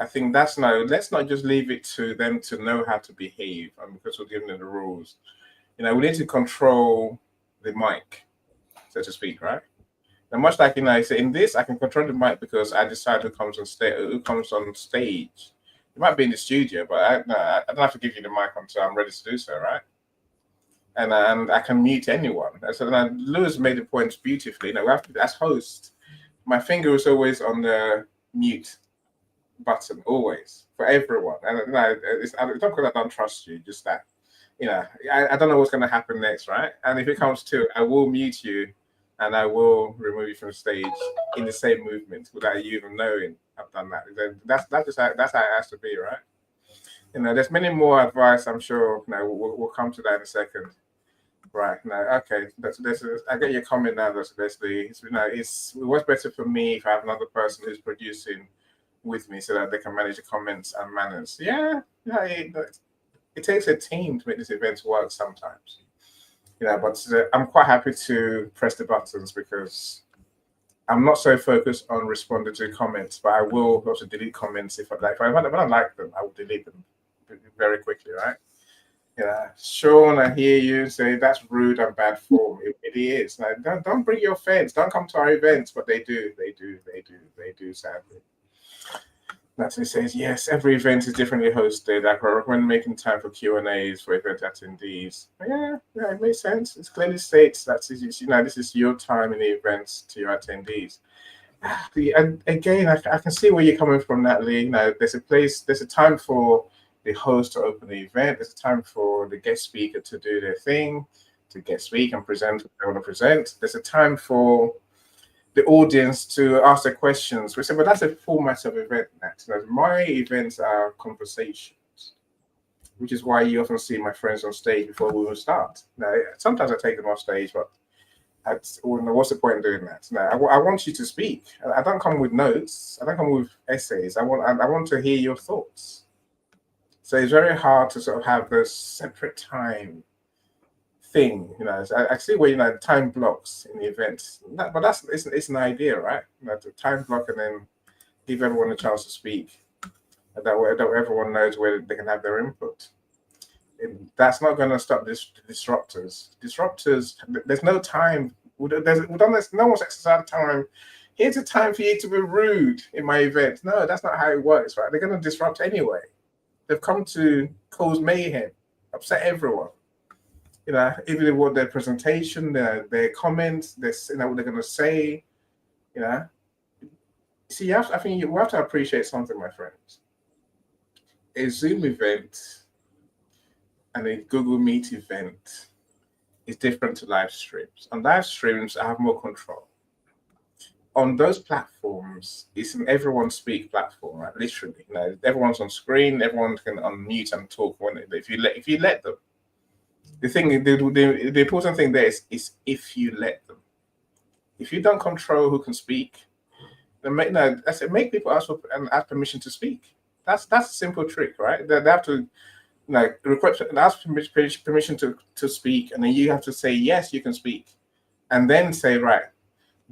S2: I think let's not just leave it to them to know how to behave, and because we're giving them the rules. We need to control the mic, so to speak, right? And much like I say in this, I can control the mic because I decide who comes on stage. It might be in the studio, but I don't have to give you the mic until I'm ready to do so, right? And I can mute anyone. So then Lewis made the point beautifully. We have to, as host, my finger is always on the mute button, always, for everyone. And it's not because I don't trust you, just that, I don't know what's going to happen next, right? And if it comes to, I will mute you and I will remove you from the stage in the same movement without you even knowing I've done that. That's how it has to be, right? There's many more advice. I'm sure. We'll come to that in a second. Right now, okay. I get your comment now. That's basically, it was better for me if I have another person who's producing with me so that they can manage the comments and manners. Yeah. It takes a team to make these events work sometimes. But I'm quite happy to press the buttons because I'm not so focused on responding to comments, but I will also delete comments if I like. If I don't like them, I will delete them very quickly, right? Sean, I hear you say that's rude and bad form. It really is. Don't bring your friends. Don't come to our events, but they do, sadly. Natalie says, yes, every event is differently hosted. I recommend making time for Q&As for event attendees. Yeah, it makes sense. It clearly states that this is your time in the events to your attendees. And again, I can see where you're coming from, Natalie. There's a time for the host to open the event. There's a time for the guest speaker to do their thing, to guest speak and present what they want to present. There's a time for the audience to ask their questions. We say, but that's a format of event. My events are conversations, which is why you often see my friends on stage before we will start. Now, sometimes I take them off stage, but what's the point in doing that? Now, I want you to speak. I don't come with notes. I don't come with essays. I want to hear your thoughts. So it's very hard to sort of have this separate time thing. I see where time blocks in the event, but it's an idea, right? To time block and then give everyone a chance to speak. That way, everyone knows where they can have their input. That's not going to stop disruptors. Disruptors, there's no time. No one's exercised time. Here's a time for you to be rude in my event. No, that's not how it works, right? They're going to disrupt anyway. They've come to cause mayhem, upset everyone. Even they want their presentation, their comments, what they're going to say. See, I think you have to appreciate something, my friends. A Zoom event and a Google Meet event is different to live streams. On live streams, I have more control. On those platforms, it's an everyone speak platform, right? Literally, everyone's on screen, everyone can unmute and talk if you let them. The important thing there is if you let them. If you don't control who can speak, then make people ask permission to speak. That's a simple trick, right? They have to request and ask permission to speak, and then you have to say yes, you can speak, and then say, right,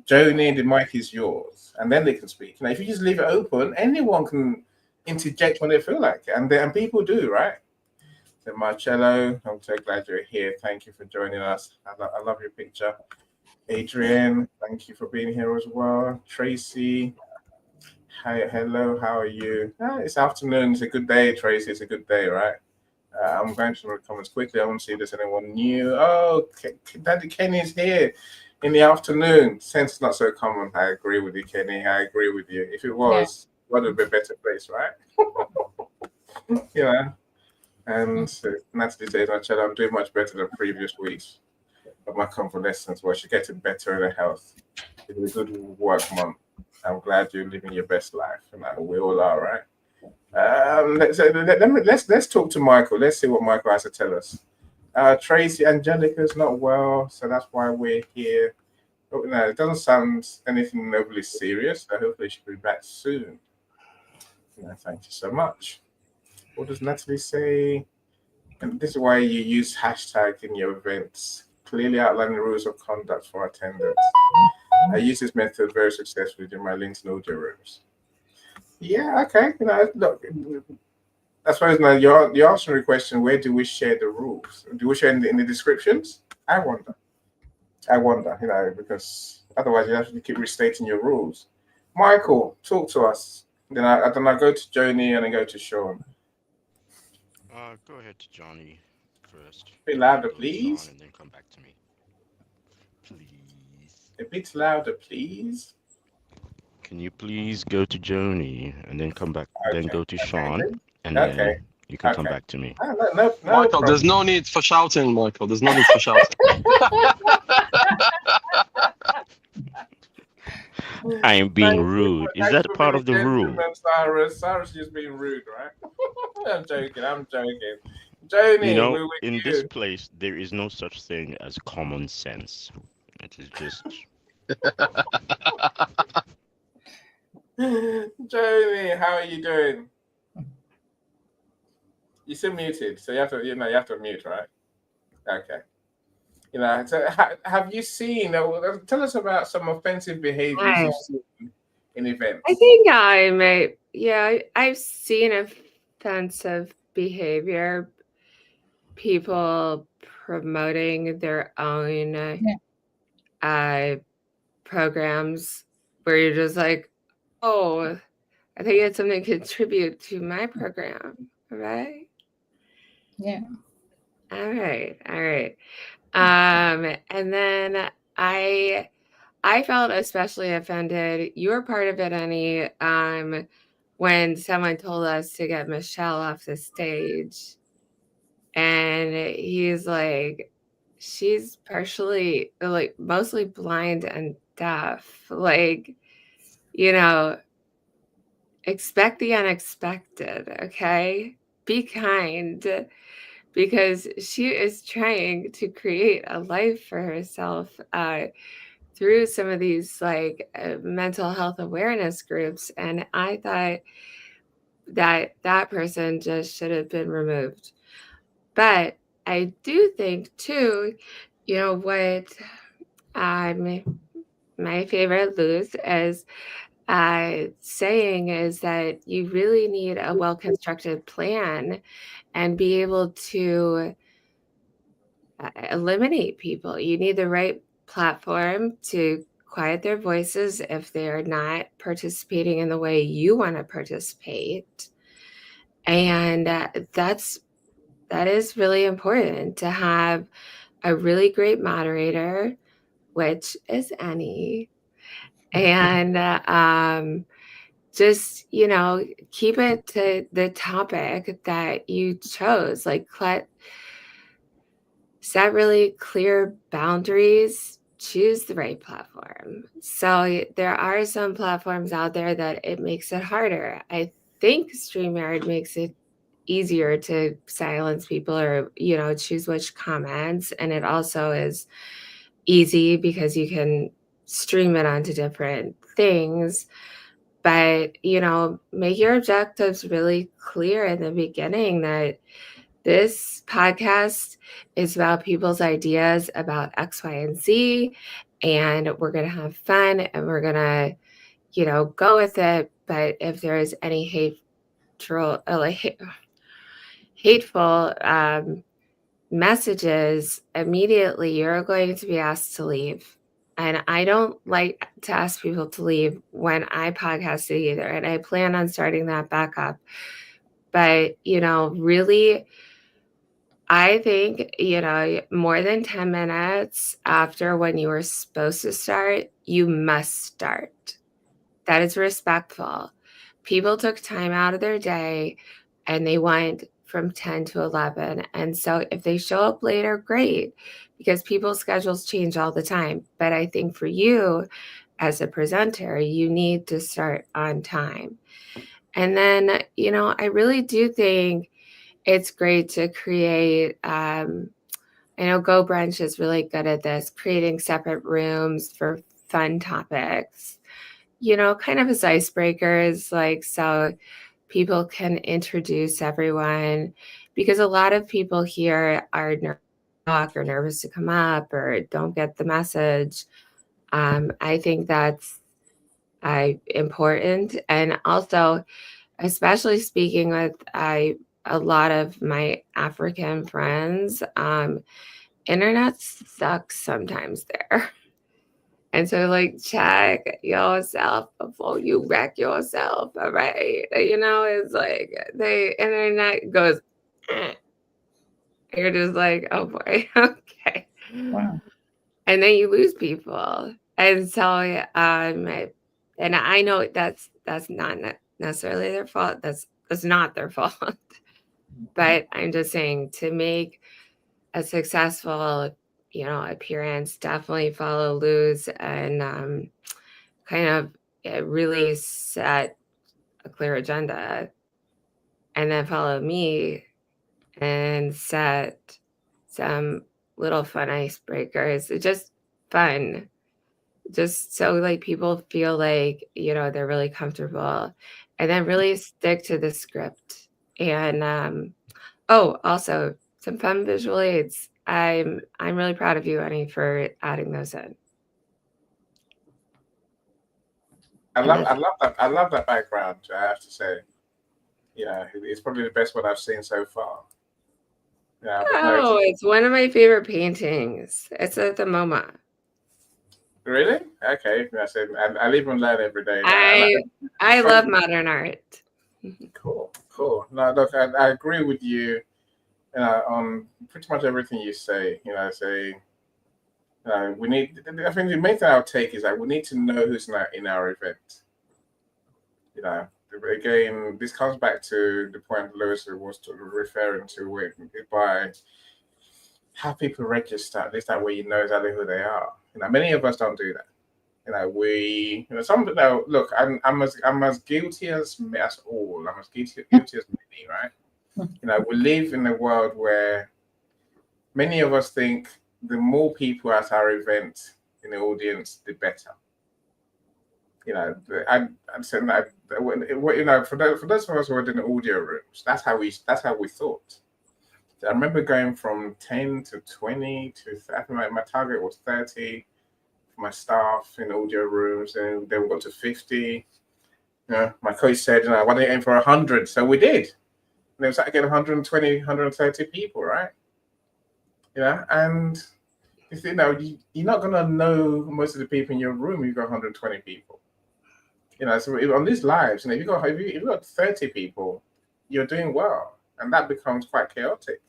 S2: Joni, the mic is yours, and then they can speak. If you just leave it open, anyone can interject when they feel like it, and people do, right? So Marcello, I'm so glad you're here. Thank you for joining us. I love your picture. Adrian, thank you for being here as well. Tracy, Hi, hello, how are you? It's afternoon. It's a good day, Tracy. It's a good day, right? I'm going through the comments quickly. I want to see if there's anyone new. Oh, Daddy Kenny's here in the afternoon. Sense not so common. I agree with you, Kenny. I agree with you. If it was, what would be a better place, right? Yeah. And Natalie says, I'm doing much better than previous weeks. But my convalescence was, she's getting better in her health. It was a good work month. I'm glad you're living your best life. And we all are, right? Let's talk to Michael. Let's see what Michael has to tell us. Tracy Angelica's not well, so that's why we're here. But no, it doesn't sound anything overly serious. So hopefully she'll be back soon. Thank you so much. What does Natalie say? And this is why you use hashtag in your events. Clearly outline the rules of conduct for attendance. I use this method very successfully in my LinkedIn audio rooms. Yeah, okay. Look, I suppose now you're answering the question, where do we share the rules? Do we share in the descriptions? I wonder, because otherwise you have to keep restating your rules. Michael, talk to us. Then I go to Joni and then go to Sean.
S3: Go ahead to Johnny first.
S2: A bit louder,
S3: Go to
S2: please.
S3: Sean and then come back to me. Please.
S2: A bit louder, please.
S3: Can you please go to Joni and then come back, then go to Sean, and
S2: Okay.
S3: then you can come back to me.
S2: No
S4: Michael,
S2: problem.
S4: there's no need for shouting, Michael. There's no need for shouting.
S3: I am being rude. Is that part of the rule?
S2: Cyrus just being rude, right? I'm joking. Joni,
S3: in this place, there is no such thing as common sense. It is just.
S2: Joni, how are you doing? You're still muted, so you have to mute, right? Okay. So have you seen? Tell us about some offensive behaviors you've seen in events.
S6: I think I might. Yeah, I've seen offensive behavior. People promoting their own programs where you're just like, oh, I think it's something to contribute to my program, right?
S5: Yeah.
S6: All right. And then I felt especially offended. You were part of it, Annie, when someone told us to get Michelle off the stage. And he's like, she's partially, like, mostly blind and deaf. Like, expect the unexpected, okay? Be kind, because she is trying to create a life for herself through some of these mental health awareness groups. And I thought that person just should have been removed. But I do think too, what my favorite lose is saying is that you really need a well-constructed plan and be able to eliminate people. You need the right platform to quiet their voices if they're not participating in the way you want to participate. And that is really important, to have a really great moderator, which is Annie, and just keep it to the topic that you chose. Like, set really clear boundaries, choose the right platform. So there are some platforms out there that it makes it harder. I think StreamYard makes it easier to silence people or, choose which comments. And it also is easy because you can stream it onto different things. But, make your objectives really clear in the beginning, that this podcast is about people's ideas about X, Y, and Z, and we're going to have fun and we're going to, go with it. But if there is any hateful messages, immediately you're going to be asked to leave. And I don't like to ask people to leave when I podcasted either. And I plan on starting that back up. But, really, I think, more than 10 minutes after when you were supposed to start, you must start. That is respectful. People took time out of their day and they went from 10 to 11. And so if they show up later, great, because people's schedules change all the time. But I think for you as a presenter, you need to start on time. And then, I really do think it's great to create, I know Go Brunch is really good at this, creating separate rooms for fun topics, kind of as icebreakers, like, so people can introduce everyone, because a lot of people here are nervous to talk or nervous to come up or don't get the message. I think that's important. And also, especially speaking with a lot of my African friends, internet sucks sometimes there. And so, like, check yourself before you wreck yourself, all right? It's like the internet goes, eh. You're just like, oh boy, okay.
S5: Wow.
S6: And then you lose people. And so, and I know that's not necessarily their fault. That's not their fault. But I'm just saying, to make a successful, appearance, definitely follow Luz and kind of really set a clear agenda, and then follow me and set some little fun icebreakers. It's just fun, just so like people feel like, they're really comfortable, and then really stick to the script. And also some fun visual aids. I'm really proud of you, Annie, for adding those in.
S2: I love that background, I have to say. It's probably the best one I've seen so far. Yeah,
S6: Oh, it's one of my favorite paintings. It's at the MoMA.
S2: Really? Okay. I said I even learn every day.
S6: I love modern art.
S2: Cool. No, look, I agree with you. On pretty much everything you say. We need. I think the main thing I'll take is that we need to know who's in our event. Again, this comes back to the point Lewis was referring to by how people register. At least that way you know exactly who they are. Many of us don't do that. Some look, I'm as guilty as all. I'm as guilty as many, right? We live in a world where many of us think the more people at our event in the audience, the better. I'm saying that for those of us who are in the audio rooms, that's how we thought. I remember going from 10 to 20 to I think my target was 30 for my staff in audio rooms, and then we got to 50. My coach said, why don't you aim for 100? So we did. And it was like getting 120, 130 people, right? And you're not gonna know most of the people in your room. You've got 120 people. So on these lives, if you've got 30 people, you're doing well, and that becomes quite chaotic.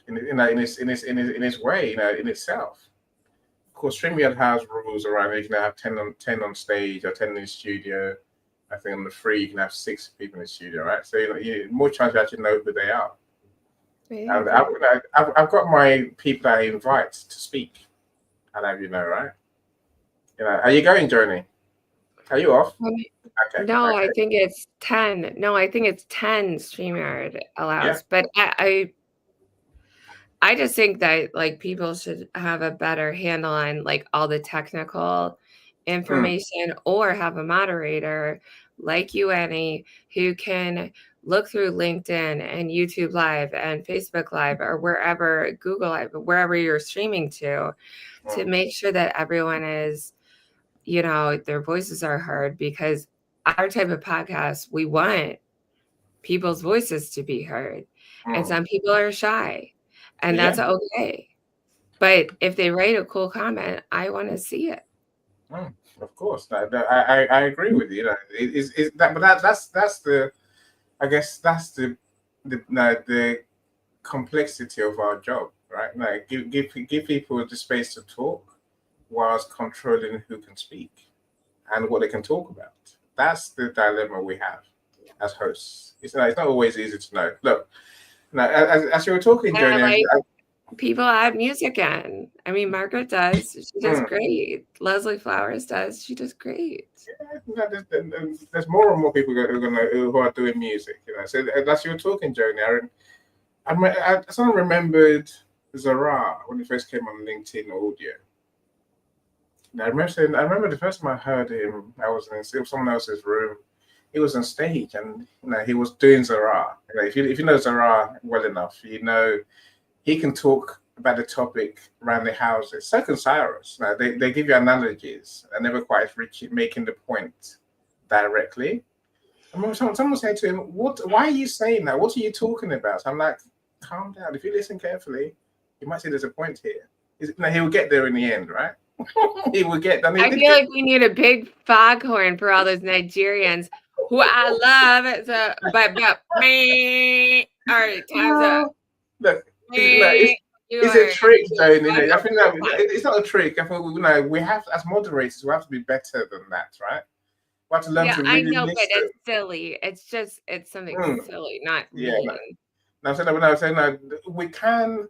S2: In its way, in itself. Of course, StreamYard has rules around it. You can have 10 on stage or 10 in the studio. I think on the free you can have 6 people in the studio, right? So you more chance you actually know who they are. Yeah. And I've got my people I invite to speak. I'll have you know, right? Are you going, Joni? Are you off?
S6: Okay. No, okay. I think it's 10. No, I think it's 10 StreamYard allows. Yeah. But I just think that like people should have a better handle on like all the technical information, or have a moderator like you, Annie, who can look through LinkedIn and YouTube Live and Facebook Live or wherever, Google Live, wherever you're streaming to make sure that everyone is, their voices are heard, because our type of podcast, we want people's voices to be heard. And some people are shy, and that's okay. But if they write a cool comment, I want to see it.
S2: Of course, I agree with you. Is that, but that's the, I guess that's the complexity of our job, right? Like give people the space to talk, whilst controlling who can speak and what they can talk about. That's the dilemma we have as hosts. It's not always easy to know. Look, now as you were talking,
S6: And I
S2: Joni,
S6: like people add music in. I mean, Margaret does. She does great. Leslie Flowers does. She does great.
S2: there's more and more people who are doing music. So as you were talking, Joni, I sort of remembered Zara when he first came on LinkedIn audio. And I remember the first time I heard him, I was in someone else's room. He was on stage, and he was doing Zara. If you know Zara well enough, he can talk about the topic around the houses. So can Cyrus. Now they give you analogies and never quite making the point directly. I remember someone said to him, why are you saying that? What are you talking about? So I'm like, calm down. If you listen carefully, you might see there's a point here. He will get there in the end, right? He will get.
S6: I feel like we need a big foghorn for all those Nigerians who I love. So, but me. All right, time's up.
S2: Look, it's a trick, Joni. I think that it's not a trick. I think we have, as moderators, we have to be better than that, right? We have to learn to really listen.
S6: But it's silly. It's something silly, not mean.
S2: We can.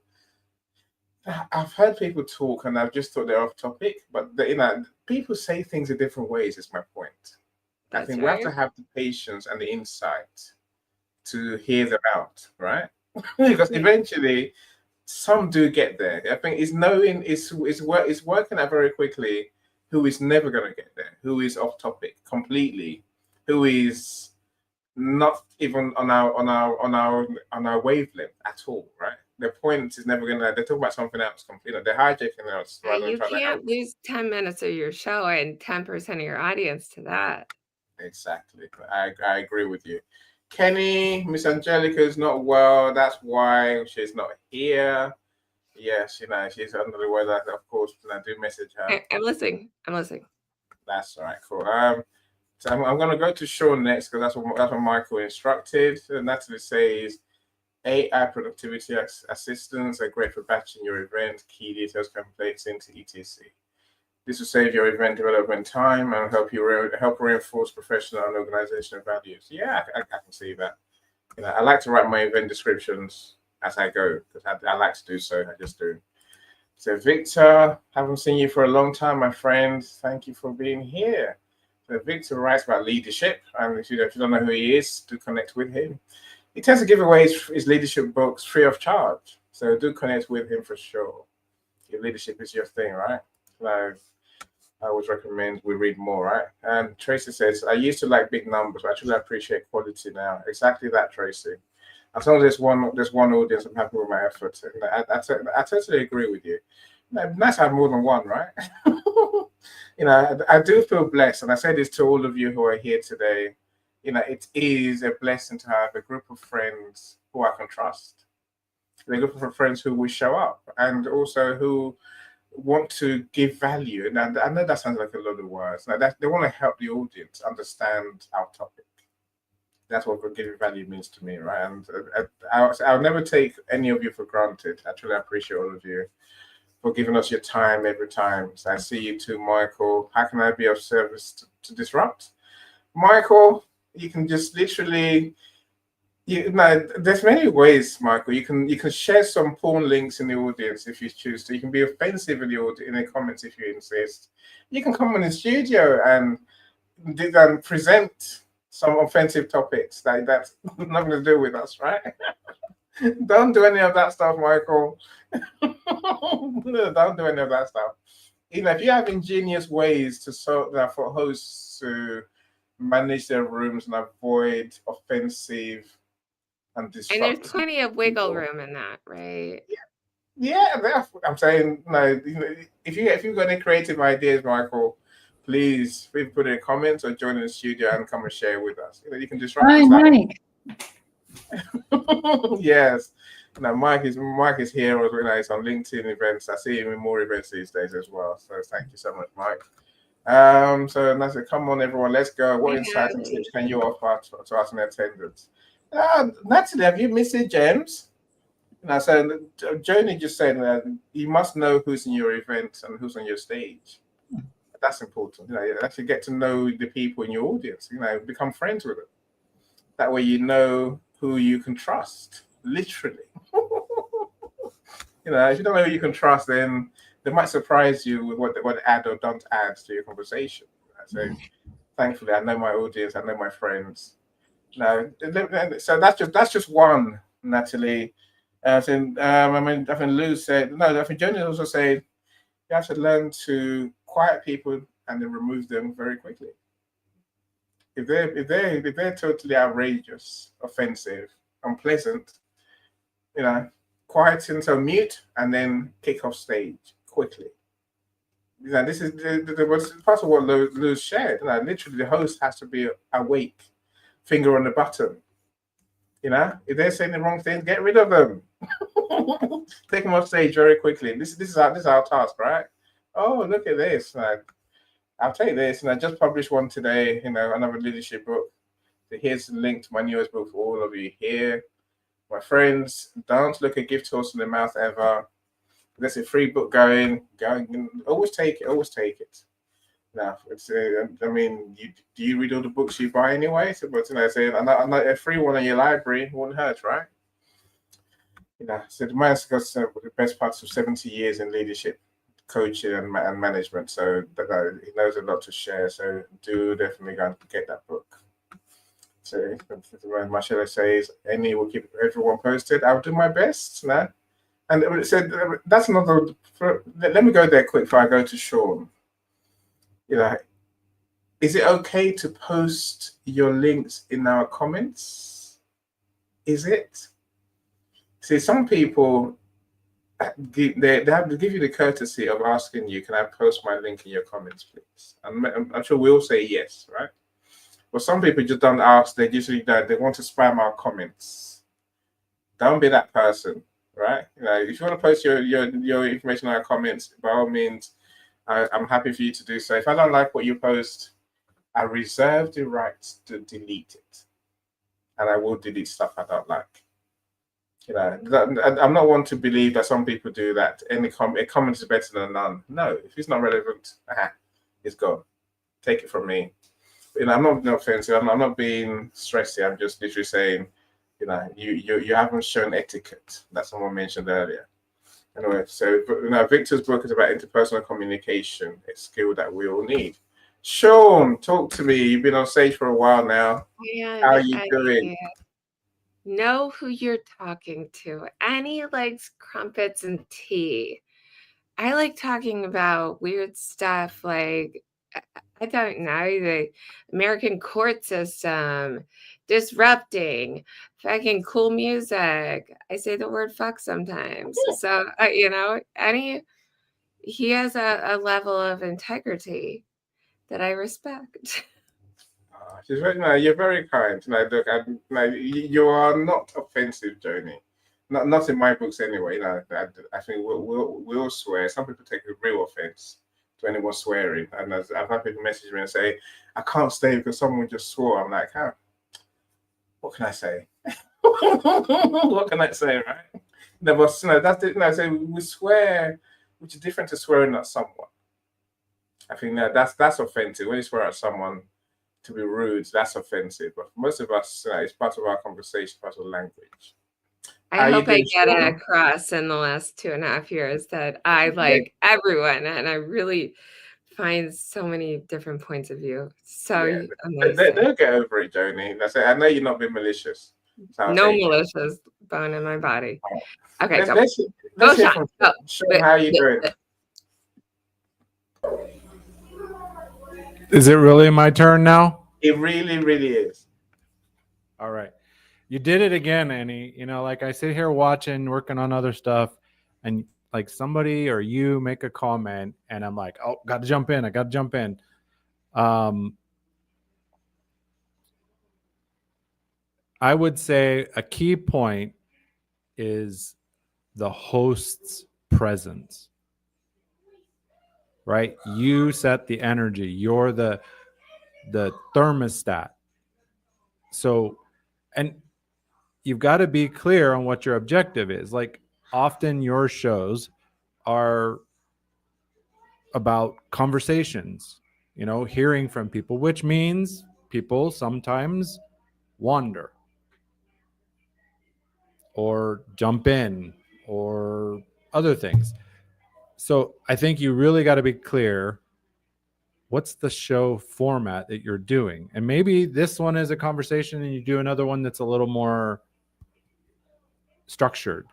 S2: I've heard people talk, and I've just thought they're off topic, but people say things in different ways. Is my point. I think we have to have the patience and the insight to hear them out, right? Because eventually, some do get there. I think it's working out very quickly who is never going to get there, who is off topic completely, who is not even on our wavelength at all, right? The point is never going to. They talk about something else completely. They're hijacking us.
S6: You can't lose 10 minutes of your show and 10% of your audience to that.
S2: Exactly. I agree with you. Kenny, Miss Angelica is not well. That's why she's not here. Yes, she's under the weather. Of course, I do message her.
S6: I'm listening.
S2: That's all right. Cool. So I'm going to go to Sean next because that's what Michael instructed. And Natalie says, AI productivity assistants are great for batching your event, key details, templates into etc. This will save your event development time and help reinforce professional and organizational values. Yeah, I can see that. I like to write my event descriptions as I go because I like to do so. I just do. So Victor, haven't seen you for a long time, my friend. Thank you for being here. So Victor writes about leadership, and if you don't know who he is, do connect with him. He tends to give away his leadership books free of charge, so do connect with him for sure. If leadership is your thing, right? Like, I always recommend we read more, right? And Tracy says, I used to like big numbers, but I truly appreciate quality now. Exactly that, Tracy. As long as there's one audience, I'm happy with my efforts. I totally agree with you. Nice to have more than one, right? I do feel blessed, and I say this to all of you who are here today. It is a blessing to have a group of friends who I can trust, a group of friends who will show up, and also who want to give value. And I know that sounds like a lot of words. They want to help the audience understand our topic. That's what giving value means to me, right? And I'll never take any of you for granted. I truly appreciate all of you for giving us your time every time. So I see you too, Michael. How can I be of service to Disrupt? Michael, you can just literally, there's many ways, Michael. You can share some porn links in the audience if you choose to. You can be offensive in the comments if you insist. You can come in the studio and present some offensive topics. That's nothing to do with us, right? Don't do any of that stuff, Michael. No, don't do any of that stuff. If you have ingenious ways to sort that for hosts to manage their rooms and avoid offensive and disruptive.
S6: And there's plenty of wiggle room in that, right?
S2: Yeah. I'm saying, if you've got any creative ideas, Michael, please put in comments or join in the studio and come and share with us. You can disrupt us.
S5: Mike.
S2: Yes. Now Mike is here as well. He's on LinkedIn events. I see him in more events these days as well. So thank you so much, Mike. So Natalie, come on, everyone, let's go. What insights and tips can you offer to us in attendance? Natalie, have you missed it, James? So Joni just said that you must know who's in your event and who's on your stage. That's important. You actually get to know the people in your audience. Become friends with them. That way, you know who you can trust. Literally. If you don't know who you can trust, then they might surprise you with what add or don't add to your conversation. So, thankfully, I know my audience. I know my friends. So that's just one, Natalie. I think Lou said no. I think Joni also said you have to learn to quiet people and then remove them very quickly. If they're totally outrageous, offensive, unpleasant, quiet until mute and then kick off stage quickly. This is part of what Lou shared. Literally, the host has to be awake, finger on the button. If they're saying the wrong thing, get rid of them. Take them off stage very quickly. This is our task, right? Oh, look at this. I'll take this. And I just published one today, another leadership book. So here's the link to my newest book for all of you here. My friends, don't look a gift horse in the mouth ever. There's a free book going. Always take it. Now, do you read all the books you buy anyway? So, but a free one in your library wouldn't hurt, right? So the man's got the best parts of 70 years in leadership, coaching, and management. So he knows a lot to share. So do definitely go and get that book. So Marcella says, Amy will keep everyone posted. I'll do my best. And it said that's another. Let me go there quick before I go to Sean. Is it okay to post your links in our comments? Is it? See, some people they have to give you the courtesy of asking you, can I post my link in your comments, please? I'm sure we all say yes, right? But some people just don't ask. They usually they want to spam our comments. Don't be that person, right? If you want to post your information in our comments, by all means, I'm happy for you to do so. If I don't like what you post, I reserve the right to delete it, and I will delete stuff I don't like. I'm not one to believe that some people do that. A comment is better than none. No, if it's not relevant, it's gone. Take it from me. I'm not being offensive. I'm not being stressy. I'm just literally saying, you haven't shown etiquette that someone mentioned earlier. Anyway, so Victor's book is about interpersonal communication, a skill that we all need. Sean, talk to me. You've been on stage for a while now. How are you doing?
S6: Know who you're talking to. Annie likes crumpets and tea. I like talking about weird stuff like, I don't know, the American court system, disrupting, fucking cool music. I say the word fuck sometimes. So, Annie, he has a level of integrity that I respect.
S2: You're very kind. You are not offensive, Joni. Not in my books anyway. I think we'll swear. Some people take a real offense to anyone swearing, and I've had people message me and say, "I can't stay because someone just swore." I'm like, "How? What can I say? What can I say, right?" No, but that's it. So we swear, which is different to swearing at someone. I think that's offensive. When you swear at someone, to be rude, that's offensive. But for most of us, it's part of our conversation, part of the language.
S6: I hope I get it across in the last 2.5 years that I like everyone, and I really find so many different points of view. So amazing.
S2: They'll get over it, Joni. I know you're not being malicious.
S6: No malicious bone in my body. Okay,
S2: let's hear from Sean. How are you doing?
S7: Is it really my turn now?
S2: It really, really is.
S7: All right. You did it again, Annie. Like I sit here watching, working on other stuff, and like somebody or you make a comment, and I'm like, oh, got to jump in. I got to jump in. I would say a key point is the host's presence, right? You set the energy. You're the thermostat. So, and you've got to be clear on what your objective is. Like, often your shows are about conversations, hearing from people, which means people sometimes wander or jump in or other things. So I think you really got to be clear, what's the show format that you're doing? And maybe this one is a conversation and you do another one that's a little more structured.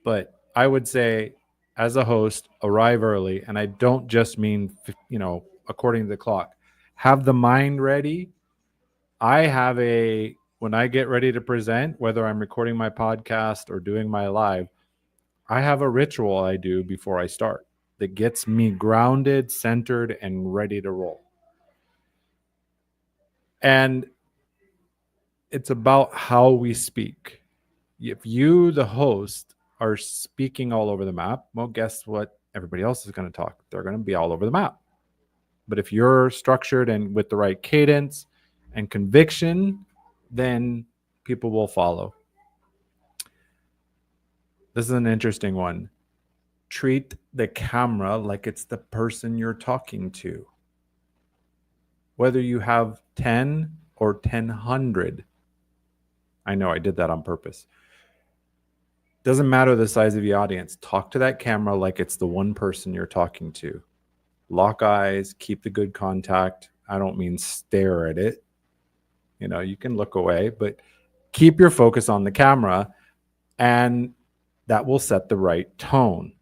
S7: But I would say, as a host, arrive early. And I don't just mean, according to the clock. Have the mind ready. When I get ready to present, whether I'm recording my podcast or doing my live, I have a ritual I do before I start that gets me grounded, centered, and ready to roll. And it's about how we speak. If you, the host, are speaking all over the map, well, guess what? Everybody else is going to talk. They're going to be all over the map. But if you're structured and with the right cadence and conviction, then people will follow. This is an interesting one. Treat the camera like it's the person you're talking to. Whether you have 10 or 1,000. I know I did that on purpose. Doesn't matter the size of the audience. Talk to that camera like it's the one person you're talking to. Lock eyes, keep the good contact. I don't mean stare at it. You can look away, but keep your focus on the camera, and that will set the right tone.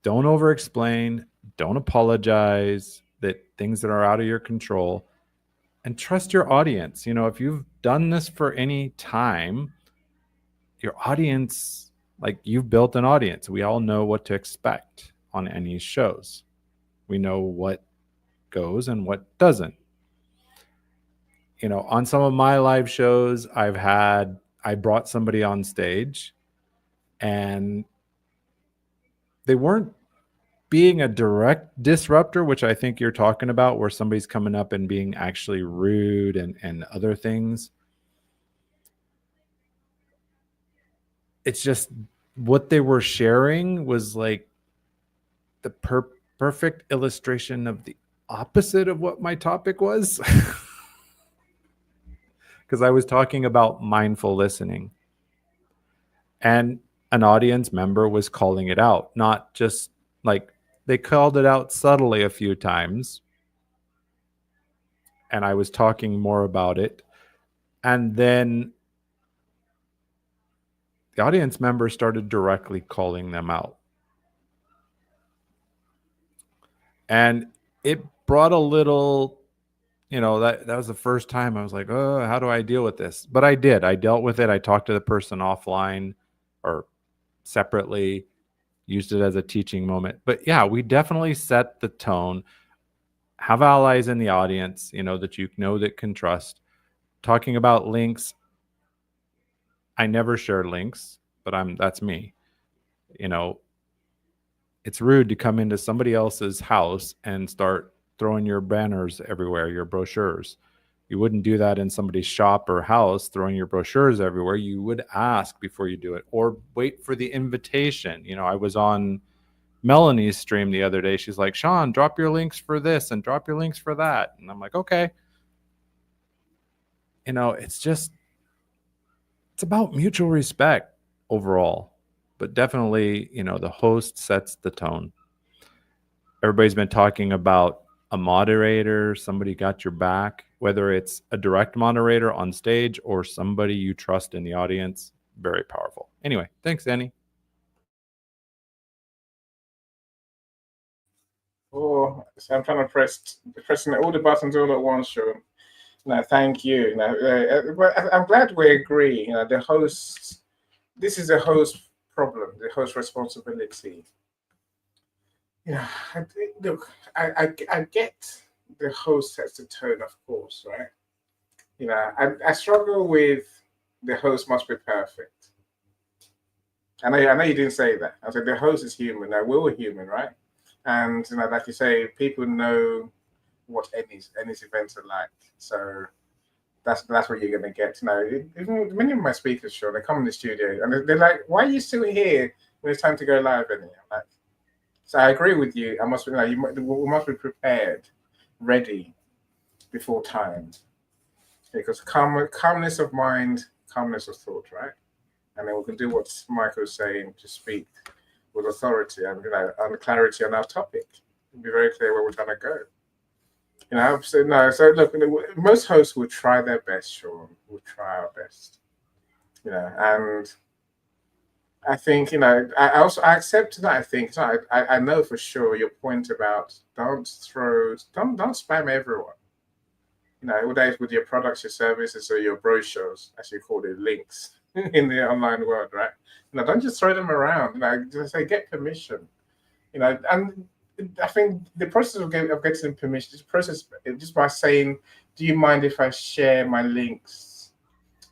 S7: Don't over-explain. Don't apologize that things that are out of your control, and trust your audience. If you've done this for any time, your audience, like, you've built an audience. We all know what to expect on any shows. We know what goes and what doesn't. On some of my live shows, I brought somebody on stage and they weren't being a direct disruptor, which I think you're talking about, where somebody's coming up and being actually rude and other things. It's just what they were sharing was like the perfect illustration of the opposite of what my topic was. Because I was talking about mindful listening. And an audience member was calling it out, not just like, they called it out subtly a few times. And I was talking more about it. And then the audience member started directly calling them out. And it brought a little, that was the first time I was like, oh, how do I deal with this? But I did. I dealt with it. I talked to the person offline or separately, used it as a teaching moment. But yeah, we definitely set the tone. Have allies in the audience, that can trust. Talking about links, I never share links, but that's me. It's rude to come into somebody else's house and start throwing your banners everywhere, your brochures. You wouldn't do that in somebody's shop or house, throwing your brochures everywhere. You would ask before you do it, or wait for the invitation. I was on Melanie's stream the other day. She's like, Sean, drop your links for this and drop your links for that. And I'm like, okay. It's about mutual respect overall. But definitely, the host sets the tone. Everybody's been talking about a moderator, somebody got your back, whether it's a direct moderator on stage or somebody you trust in the audience. Very powerful. Anyway, thanks, Annie.
S2: Oh, so I'm trying to pressing all the buttons all at once, Sean. No, thank you. I'm glad we agree. The host, this is a host problem, the host responsibility. Look, I get the host sets the tone, of course, right? I struggle with the host must be perfect. I know you didn't say that. I said the host is human. Now we're all human, right? And like you say, people know what Ennie's events are like. So that's what you're gonna get. Even many of my speakers, sure, they come in the studio and they're like, "Why are you still here when it's time to go live?" Ennie, I'm like, so I agree with you. I must, we must be prepared, ready before time, because calmness of mind, calmness of thought, right? And then we can do what Michael was saying, to speak with authority and and clarity on our topic. Be very clear where we're trying to go. So look, most hosts will try their best, Sean. We'll try our best. And I think I accept that. I think so. I know for sure your point about don't spam everyone. Whether it's with your products, your services, or your brochures, as you call it, links in the online world, right? Don't just throw them around. Just say get permission. And I think the process of getting permission, this process just by saying, "Do you mind if I share my links?"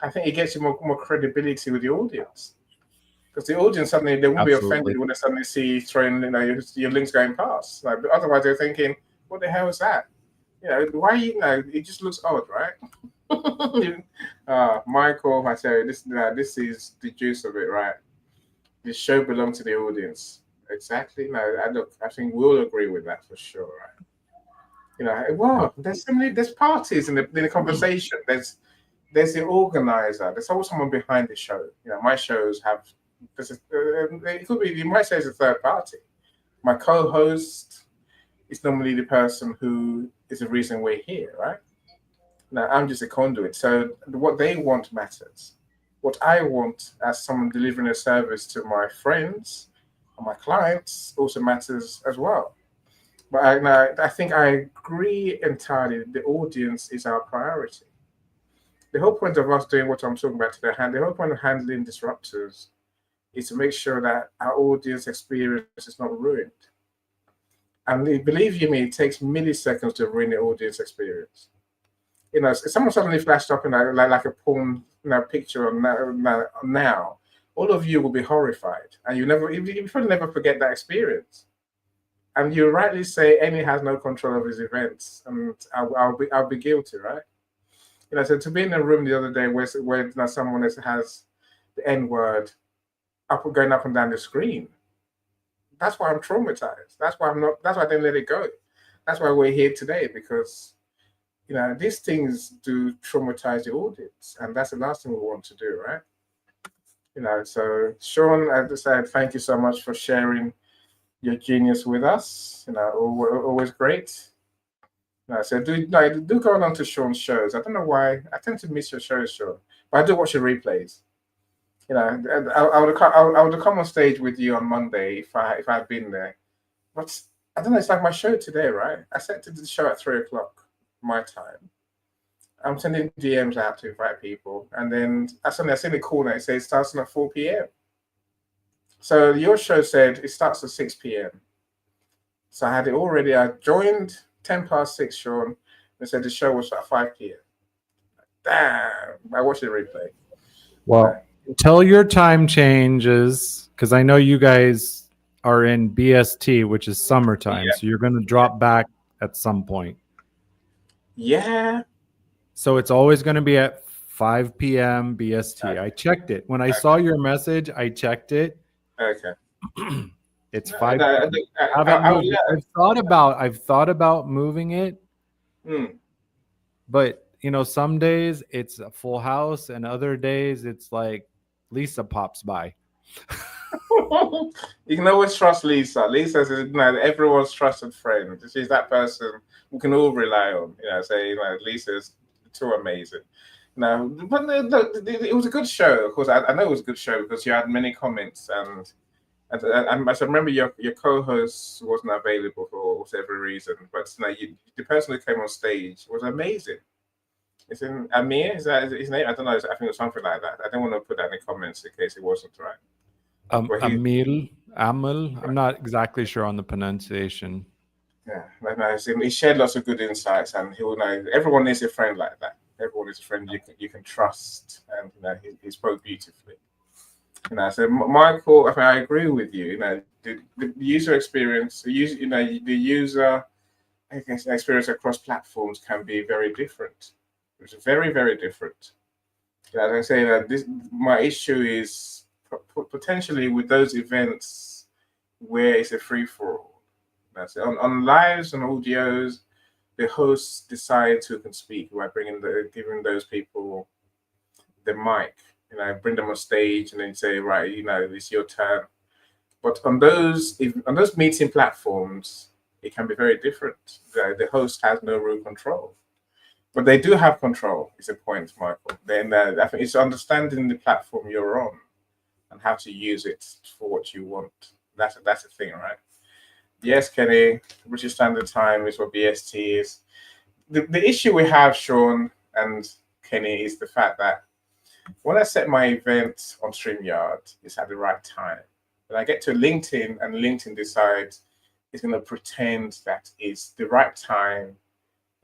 S2: I think it gets you more credibility with the audience, because the audience suddenly they won't be offended when they suddenly see you throwing your links going past. But otherwise they're thinking, "What the hell is that?" Why it just looks odd, right? Michael, I say this is the juice of it, right? This show belongs to the audience. Exactly. I think we'll agree with that for sure, right? Well, there's parties in the conversation. There's the organizer. There's always someone behind the show. My shows have it could be, you might say, it's a third party. My co-host is normally the person who is the reason we're here, right? Now I'm just a conduit. So what they want matters. What I want as someone delivering a service to my friends and my clients also matters as well. But I think I agree entirely. The audience is our priority. The whole point of us doing what I'm talking about today, the whole point of handling disruptors, is to make sure that our audience experience is not ruined. And believe you me, it takes milliseconds to ruin the audience experience. If someone suddenly flashed up in like a porn picture now, all of you will be horrified, and you probably never forget that experience. And you rightly say, Annie has no control of his events, and I'll be guilty, right? So to be in a room the other day where someone has the N word going up and down the screen, that's why I'm traumatized. That's why I didn't let it go. That's why we're here today, because these things do traumatize the audience, and that's the last thing we want to do, right? So Sean, as I said, thank you so much for sharing your genius with us. Always great. So do go along to Sean's shows. I don't know why I tend to miss your shows, Sean, but I do watch your replays. I would have come on stage with you on Monday if I'd been there. But I don't know. It's like my show today, right? I set to the show at 3:00 my time. I'm sending DMs out to invite people, and then I see the corner. It says it starts at 4 p.m. So your show said it starts at 6 p.m. So I had it already. I joined 6:10, Sean. They said the show was at 5 p.m. Damn! I watched the replay.
S7: Well, until your time changes, because I know you guys are in BST, which is summertime, so you're going to drop back at some point.
S2: Yeah.
S7: So it's always going to be at 5 p.m. BST. I checked it. When I saw your message, I checked it.
S2: Okay.
S7: It's 5 I've thought about moving it. But some days it's a full house, and other days it's like Lisa pops by.
S2: You can always trust Lisa. Lisa is everyone's trusted friend. She's that person we can all rely on. Lisa's too amazing. But it was a good show. Of course, I know it was a good show because you had many comments, and I remember your co-host wasn't available for whatever reason, but the person who came on stage was amazing. It's in Amir. Is that his name? I don't know. I think it was something like that. I don't want to put that in the comments in case it wasn't right.
S7: Amil. I'm not exactly sure on the pronunciation.
S2: Yeah, he shared lots of good insights, and he will know. Everyone needs a friend like that. Everyone is a friend you can trust, and he spoke beautifully. So Michael, I think I agree with you. The user experience, the user I guess experience across platforms can be very different. It's very, very different. As I say, that this my issue is potentially with those events where it's a free for all. That's it. On lives and audios, the hosts decide who can speak by giving those people the mic. Bring them on stage and then say, right, it's your turn. But on those meeting platforms, it can be very different. The host has no real control, but they do have control. Is the point, Michael? Then I think it's understanding the platform you're on and how to use it for what you want. That's the thing, right? Yes, Kenny. British Standard Time is what BST is. The issue we have, Sean and Kenny, is the fact that when I set my event on StreamYard, it's at the right time. When I get to LinkedIn and LinkedIn decides it's going to pretend that it's the right time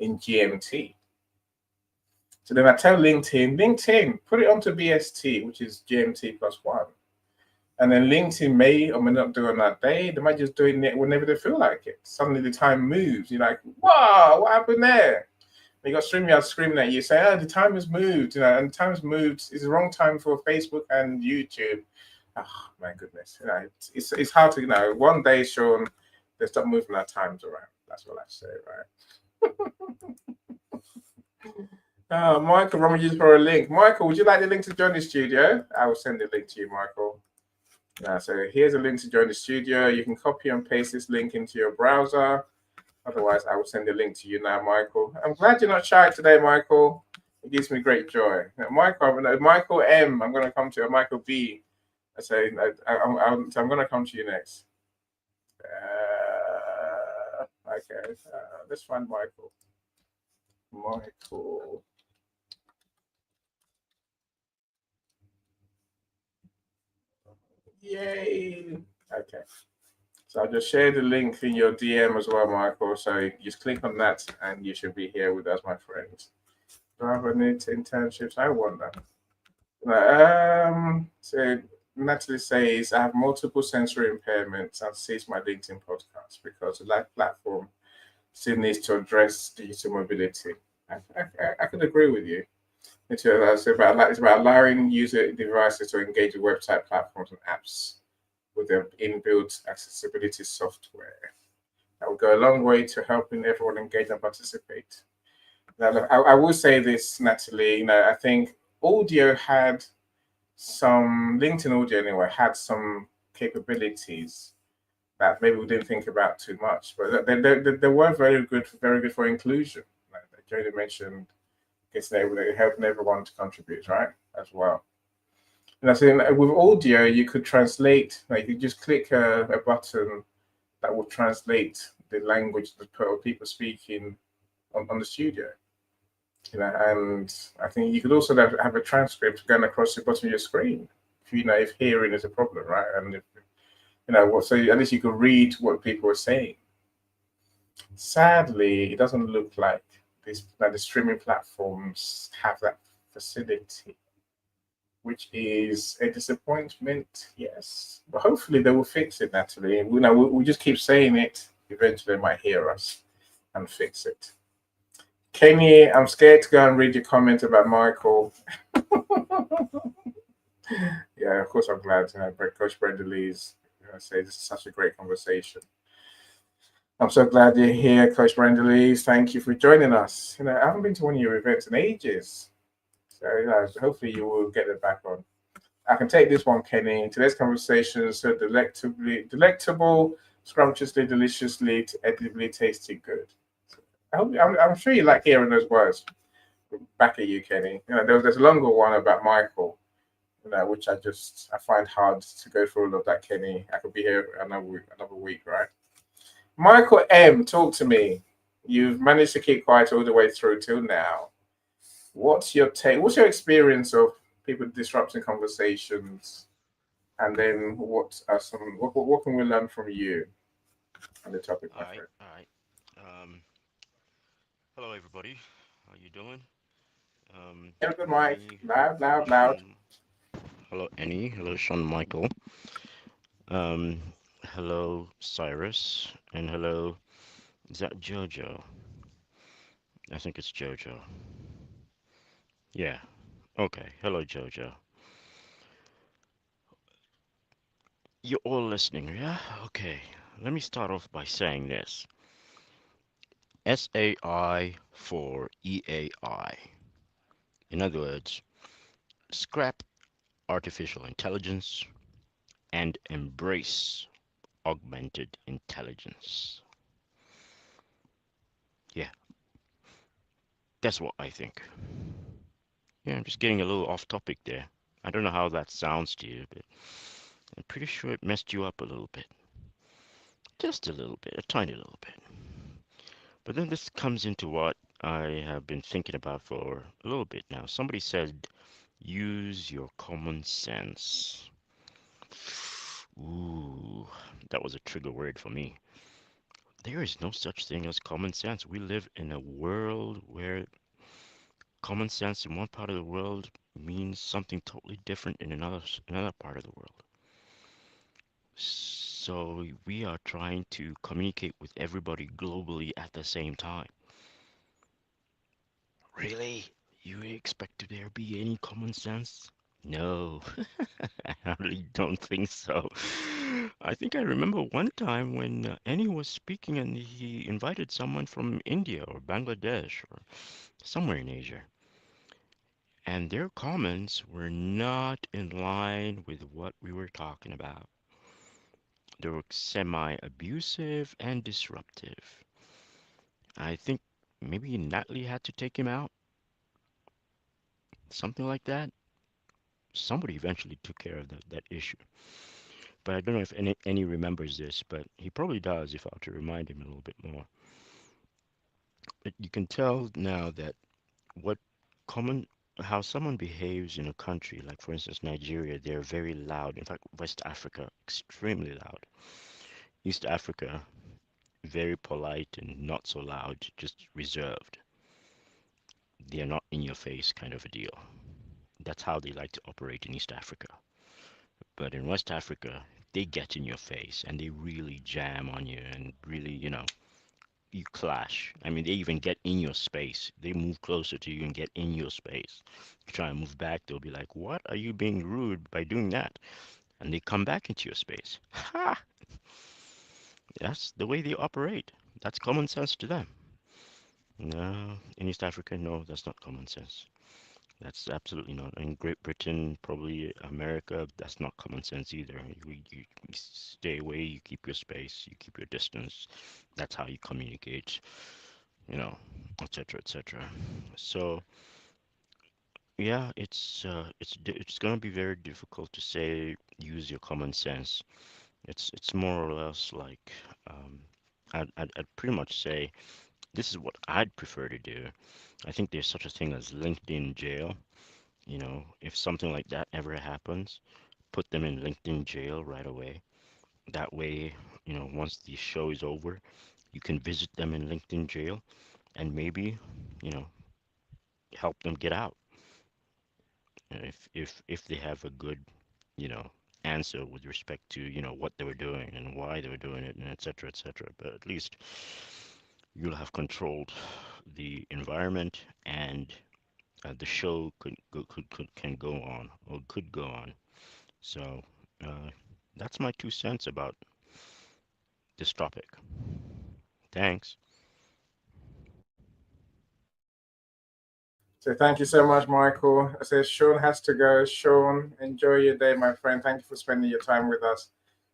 S2: in GMT. So then I tell LinkedIn, put it onto BST, which is GMT +1. And then LinkedIn may or may not do it on that day. They might just do it whenever they feel like it. Suddenly the time moves. You're like, wow, what happened there? You got StreamYard screaming at you, saying, "Oh, the time has moved," and the time has moved. It's the wrong time for Facebook and YouTube. Oh my goodness, it's hard to One day, Sean, they stop moving our times around. That's what I say, right? Michael rummages for a link. Michael, would you like the link to join the studio? I will send the link to you, Michael. So here's a link to join the studio. You can copy and paste this link into your browser. Otherwise, I will send the link to you now, Michael. I'm glad you're not shy today, Michael. It gives me great joy. Michael M, I'm going to come to you. Michael B, I'm going to come to you next. Okay, let's find Michael. Yay. Okay. So I'll just share the link in your DM as well, Michael. So you just click on that and you should be here with us, my friends. Do I have any internships? I wonder. So Natalie says, I have multiple sensory impairments and sees my LinkedIn podcast because the live platform still needs to address digital mobility. I could agree with you. It's about allowing user devices to engage with website platforms and apps with their inbuilt accessibility software. That will go a long way to helping everyone engage and participate. Now, I will say this, Natalie. I think audio had LinkedIn audio anyway, had some capabilities that maybe we didn't think about too much, but they were very good for inclusion. Like Jody mentioned, helping everyone to contribute, right, as well. And so with audio, you could translate. You could just click a button that will translate the language that people speaking on the studio. And I think you could also have a transcript going across the bottom of your screen. If hearing is a problem, right? And so at least you could read what people are saying. Sadly, it doesn't look like the streaming platforms have that facility, which is a disappointment. Yes, but hopefully they will fix it. Natalie, we just keep saying it. Eventually, they might hear us and fix it. Kenny, I'm scared to go and read your comment about Michael. Yeah, of course I'm glad. Coach Brenda Lee's say this is such a great conversation. I'm so glad you're here, Coach Brenda Lees. Thank you for joining us. I haven't been to one of your events in ages, so hopefully you will get it back on. I can take this one, Kenny. Today's conversation is so delectable, scrumptiously, deliciously, edibly, tasty good. I'm sure you like hearing those words back at you, Kenny. There's a longer one about Michael, which I find hard to go through all of that, Kenny. I could be here another week, right? Michael M, talk to me. You've managed to keep quiet all the way through till now. What's your take? What's your experience of people disrupting conversations? And then what can we learn from you on the topic, my friend?
S3: All right. Hello, everybody. How you doing?
S2: Good, Mike. Loud.
S3: Hello, Annie. Hello, Sean Michael. Um, hello, Cyrus. And hello, is that Jojo? I think it's Jojo. Yeah. Okay. Hello, Jojo. You're all listening, yeah? Okay. Let me start off by saying this. SAI for EAI. In other words, scrap artificial intelligence and embrace augmented intelligence. Yeah, that's what I think. Yeah, I'm just getting a little off topic there. I don't know how that sounds to you, but I'm pretty sure it messed you up a little bit. Just a little bit, a tiny little bit. But then this comes into what I have been thinking about for a little bit now. Somebody said, use your common sense. Ooh, that was a trigger word for me. There is no such thing as common sense. We live in a world where common sense in one part of the world means something totally different in another part of the world. So we are trying to communicate with everybody globally at the same time. Really? You expect there be any common sense? No, I really don't think so. I think I remember one time when Annie was speaking and he invited someone from India or Bangladesh or somewhere in Asia. And their comments were not in line with what we were talking about. They were semi-abusive and disruptive. I think maybe Natalie had to take him out, something like that. Somebody eventually took care of that issue. But I don't know if any remembers this, but he probably does if I were to remind him a little bit more. But you can tell now that what common how someone behaves in a country, like for instance Nigeria, they're very loud. In fact, West Africa, extremely loud. East Africa, very polite and not so loud, just reserved. They're not in your face kind of a deal. That's how they like to operate in East Africa. But in West Africa, they get in your face and they really jam on you and really, you clash. I mean, they even get in your space. They move closer to you and get in your space. You try and move back, they'll be like, "What are you being rude by doing that?" And they come back into your space. Ha! That's the way they operate. That's common sense to them. No, in East Africa, no, that's not common sense. That's absolutely not. In Great Britain, probably America, that's not common sense either. You stay away, you keep your space, you keep your distance. That's how you communicate, etc., etc. So yeah, it's gonna be very difficult to say use your common sense. It's more or less like I'd pretty much say this is what I'd prefer to do. I think there's such a thing as LinkedIn jail. If something like that ever happens, put them in LinkedIn jail right away. That way, once the show is over, you can visit them in LinkedIn jail and maybe, you know, help them get out. If they have a good, you know, answer with respect to, what they were doing and why they were doing it and etc. etc. But at least you'll have controlled the environment and the show can go on or could go on. So uh, that's my 2 cents about this topic. Thanks.
S2: So thank you so much, Michael. I say Sean has to go. Sean, enjoy your day, my friend. Thank you for spending your time with us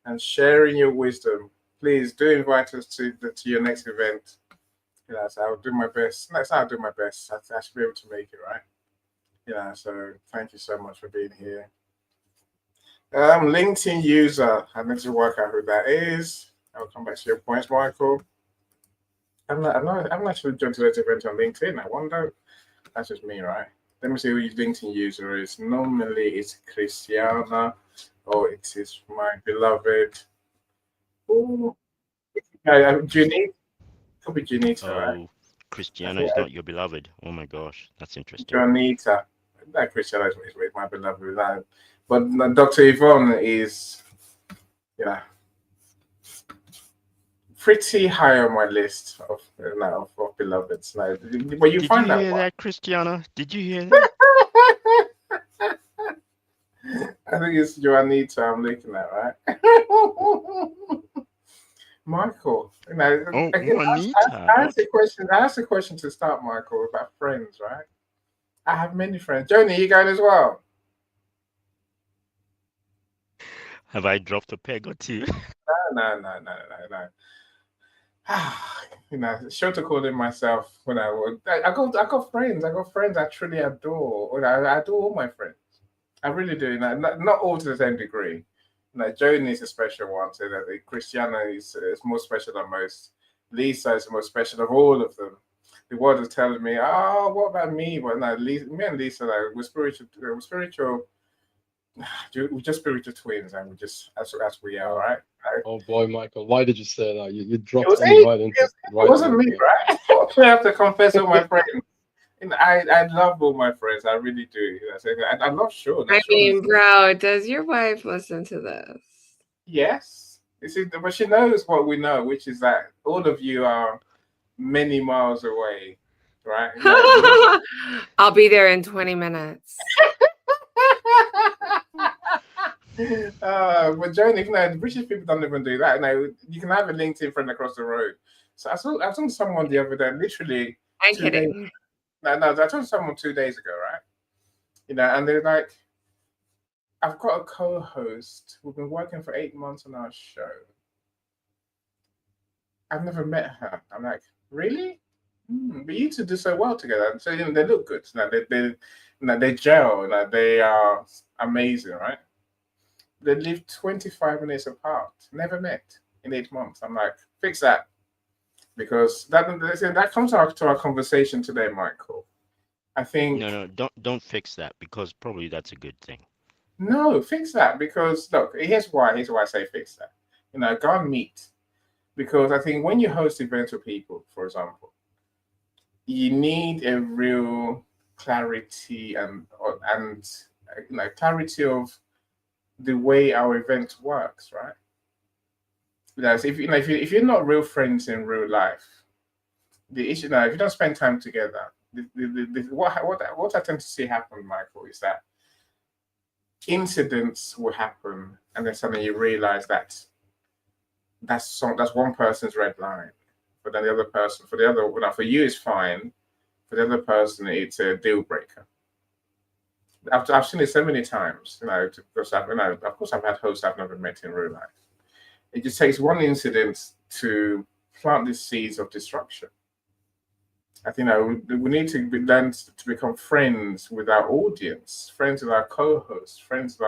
S2: and sharing your wisdom. Please do invite us to your next event. So I'll do my best. Next time I'll do my best. I should be able to make it, right? So thank you so much for being here. LinkedIn user. I need to work out who that is. I'll come back to your points, Michael. I'm not actually joined to that event on LinkedIn. I wonder. That's just me, right? Let me see who your LinkedIn user is. Normally it's Christiana, or it is my beloved. Ooh, Junita. Could be Junita, right?
S3: Oh,
S2: I
S3: Christiana
S2: think
S3: is not your beloved. Oh my gosh, that's interesting.
S2: Jonita. That Christiana is my beloved line. But Dr. Yvonne is, yeah, pretty high on my list of of beloveds. Like, but you
S3: Did you
S2: find that
S3: hear
S2: one.
S3: that, Christiana? Did you hear that?
S2: I think it's Juanita I'm looking at, right? Michael,
S3: Oh,
S2: again,
S3: Juanita.
S2: I asked a question. I asked a question to start, Michael, about friends, right? I have many friends. Joni, you going as well?
S3: Have I dropped a peg or two?
S2: No. Sure to call in myself when I would. I got friends. I got friends I truly adore. I adore all my friends. I really do. Not all to the same degree. Joni is a special one. So that Christiana is more special than most. Lisa is the most special of all of them. The world is telling me, oh, what about me? But no, me and Lisa, like, we're spiritual. We're just spiritual twins, and we just as we are, right?
S4: Oh boy, Michael, why did you say that? You
S2: It
S4: dropped
S2: was
S4: Amy right into
S2: it
S4: right
S2: wasn't me,
S4: into it.
S2: right? I have to confess all my friends. I love all my friends. I really do. I love Sean.
S6: I
S2: Sean is,
S6: mean, bro, does your wife listen to this?
S2: yes. You see, but she knows what we know, which is that all of you are many miles away, right?
S6: I'll be there in 20 minutes.
S2: But Joni, the British people don't even do that. You can have a LinkedIn friend across the road. So I saw someone the other day, literally
S6: I'm
S2: 2 days.
S6: kidding.
S2: No, I told someone 2 days ago, right? And they're like, I've got a co-host. We've been working for 8 months on our show. I've never met her. I'm like, really? But you two do so well together. So they look good. They gel. They are amazing, right? They live 25 minutes apart. Never met in 8 months. I'm like, fix that. Because that comes out to our conversation today, Michael. I think
S3: No, don't fix that, because probably that's a good thing.
S2: no, fix that because look, here's why I say fix that. Go and meet. Because I think when you host events with people, for example, you need a real clarity and clarity of the way our event works, right? Because if you're not real friends in real life, the issue now, if you don't spend time together, what I tend to see happen, Michael, is that incidents will happen, and then suddenly you realize that that's one person's red line, but then the other person, for you it's fine, for the other person it's a deal breaker. I've seen it so many times, because of course I've had hosts I've never met in real life. It just takes one incident to plant the seeds of destruction. I think we need to learn to become friends with our audience, friends with our co-hosts, friends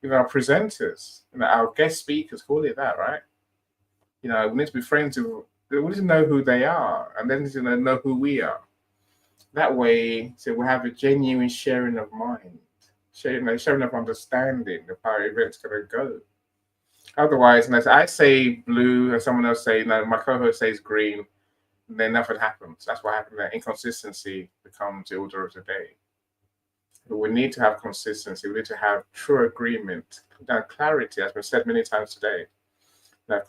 S2: with our presenters, our guest speakers. Call it that, right? We need to be friends with. We need to know who they are, and then know who we are. That way, so we have a genuine sharing of mind, sharing of understanding of how events going to go. Otherwise, unless I say blue and someone else say no, my co-host says green, then nothing happens. That's what happened. That inconsistency becomes the order of the day. But we need to have consistency. We need to have true agreement, clarity, as been said many times today.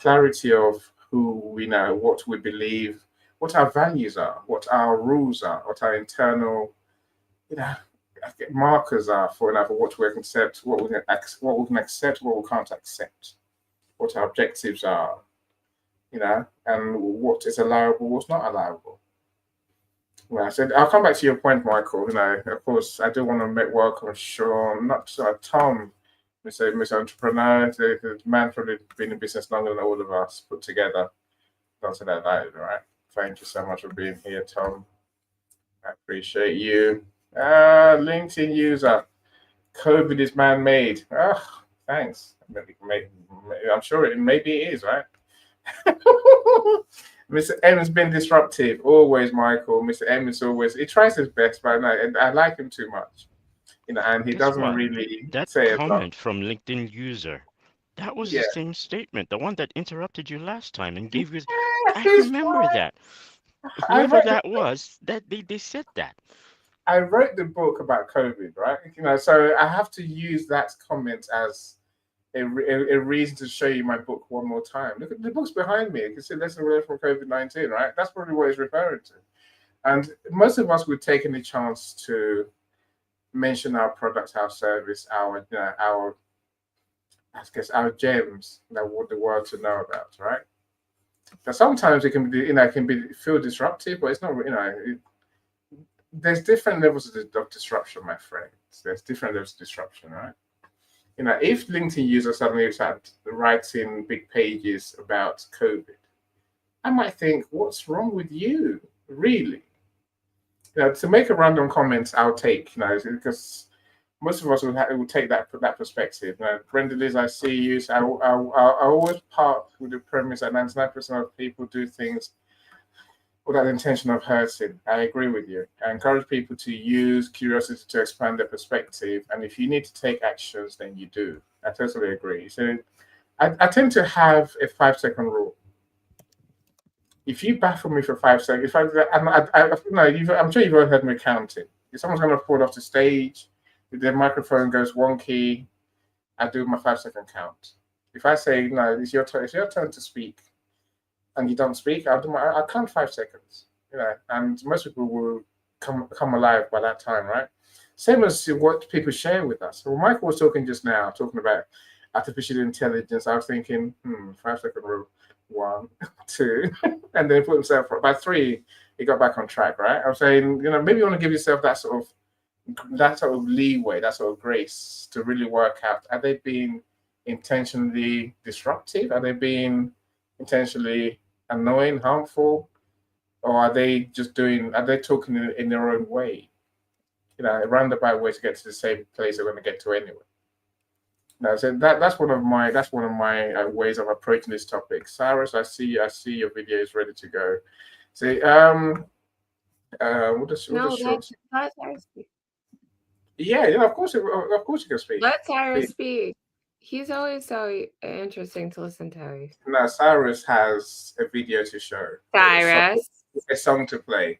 S2: Clarity of who we know, what we believe, what our values are, what our rules are, what our internal, markers are for what we can accept, what we can accept, what we can't accept, what our objectives are, and what is allowable, what's not allowable. Well, I said I'll come back to your point, Michael. Of course, I do want to welcome Sean, not Tom, Mr. Entrepreneur, the man probably been in business longer than all of us put together. Don't say that lightly, right? Thank you so much for being here, Tom. I appreciate you. LinkedIn user, COVID is man-made. Oh, thanks. I'm sure maybe it is, right? Mr. M has been disruptive, always, Michael. Mr. M is always, he tries his best, but I like him too much. And he
S3: Guess
S2: doesn't
S3: what?
S2: really
S3: That
S2: say a lot.
S3: comment from LinkedIn user, that was the
S2: Yeah.
S3: same statement, the one that interrupted you last time and gave you. I
S2: He's
S3: remember
S2: fine.
S3: that.
S2: I
S3: Whoever
S2: read
S3: that was, that they said that.
S2: I wrote the book about COVID, right? So I have to use that comment as a reason to show you my book one more time. Look at the book's behind me. You can see lesson learned from COVID-19, right? That's probably what it's referring to. And most of us would take any chance to mention our products, our service, our I guess our gems that want the world to know about, right? But sometimes it can be, feel disruptive, but it's not, there's different levels of disruption, my friends. There's different levels of disruption, right? If LinkedIn users suddenly start writing big pages about COVID, I might think, what's wrong with you, really? To make a random comment, I'll take, because most of us will take that perspective. Brenda Liz, I see you. So I always part with the premise that 99% of people do things without the intention of hurting. I agree with you. I encourage people to use curiosity to expand their perspective. And if you need to take actions, then you do. I totally agree. So I tend to have a 5-second rule. If you baffle me for 5 seconds, I'm sure you've all heard me counting. If someone's going to fall off the stage, if their microphone goes wonky, I do my 5-second count. If I say, no, it's your turn to speak, and you don't speak, I'll count 5 seconds. And most people will come alive by that time, right? Same as what people share with us. Well, Michael was talking just now, talking about artificial intelligence. I was thinking, 5-second rule. 1, 2, and then put himself by 3. He got back on track, right? I'm saying, maybe you want to give yourself that sort of leeway, that sort of grace to really work out. Are they being intentionally disruptive? Are they being intentionally annoying, harmful, or are they talking in their own way? A roundabout way to get to the same place they're going to get to anyway. So that's one of my ways of approaching this topic. Cyrus, I see your video is ready to go. So that's
S6: Cyrus speak.
S2: Yeah, of course you can speak.
S6: Let Cyrus speak. He's always so interesting to listen to.
S2: Now Cyrus has a video to show.
S6: Cyrus,
S2: a song to play.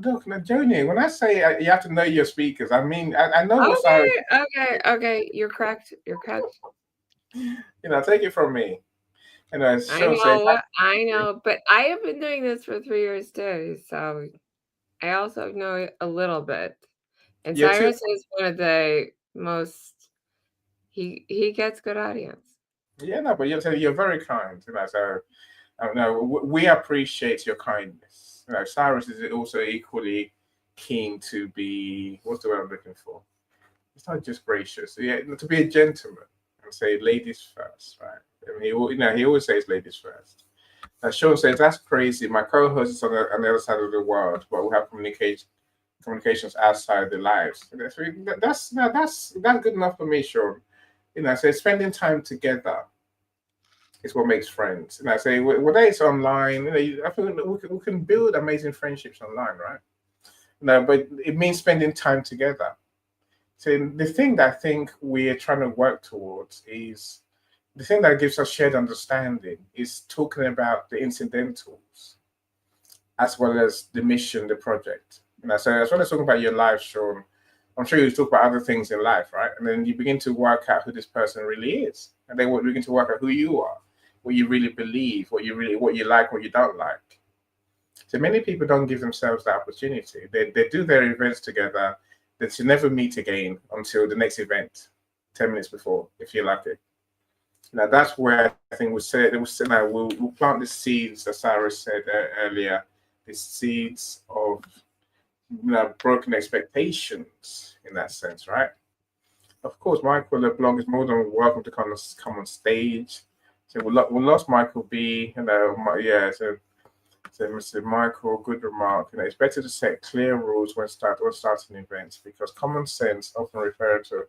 S2: Look, now, Joni, when I say you have to know your speakers, I mean I know what Cyrus.
S6: Okay, you're correct.
S2: Take it from me.
S6: I know, but I have been doing this for 3 years too, so I also know a little bit. And Cyrus is one of the most. He gets good audience.
S2: Yeah, no, but you're very kind. So we appreciate your kindness. Cyrus is also equally keen to be, what's the word I'm looking for? It's not just gracious. Yeah, to be a gentleman and say ladies first, right? I mean, he always says ladies first. Sean says that's crazy. My co-host is on the other side of the world, but we have communications outside the lives. That's good enough for me, Sean. So spending time together is what makes friends. And I say whether it's online, I think we can build amazing friendships online, right? But it means spending time together. So the thing that I think we're trying to work towards is the thing that gives us shared understanding is talking about the incidentals as well as the mission, the project. So as well as talking about your life, Sean, I'm sure you talk about other things in life, right? And then you begin to work out who this person really is. And then we begin to work out who you are, what you really believe, what you like, what you don't like. So many people don't give themselves that opportunity. They do their events together. They should never meet again until the next event, 10 minutes before, if you're lucky. Now that's where I think we'll plant the seeds, as Sarah said earlier, the seeds of broken expectations in that sense, right? Of course, Michael LeBlanc is more than welcome to come on stage. So we lost Michael B. So Mr. Michael, good remark. It's better to set clear rules when starting events because common sense, often referred to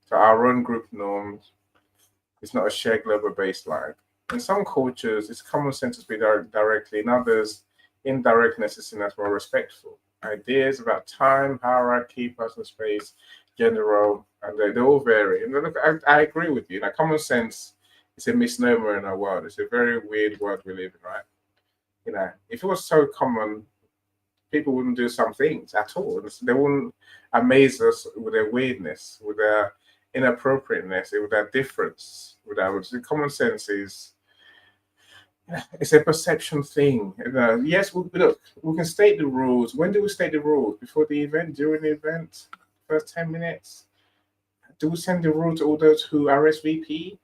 S2: to our own group norms, is not a shared global baseline. In some cultures, it's common sense to speak directly. In others, indirectness is seen as more respectful. Ideas about time, hierarchy, personal space, gender role, and they all vary. And look, I agree with you. Common sense is a misnomer in our world. It's a very weird world we live in, right? You know, if it was so common, people wouldn't do some things at all. They wouldn't amaze us with their weirdness, with their inappropriateness, with their difference. The common sense is, it's a perception thing. You know, yes, look, we can state the rules. When do we state the rules? Before the event, during the event, first 10 minutes? Do we send the rules to all those who RSVP?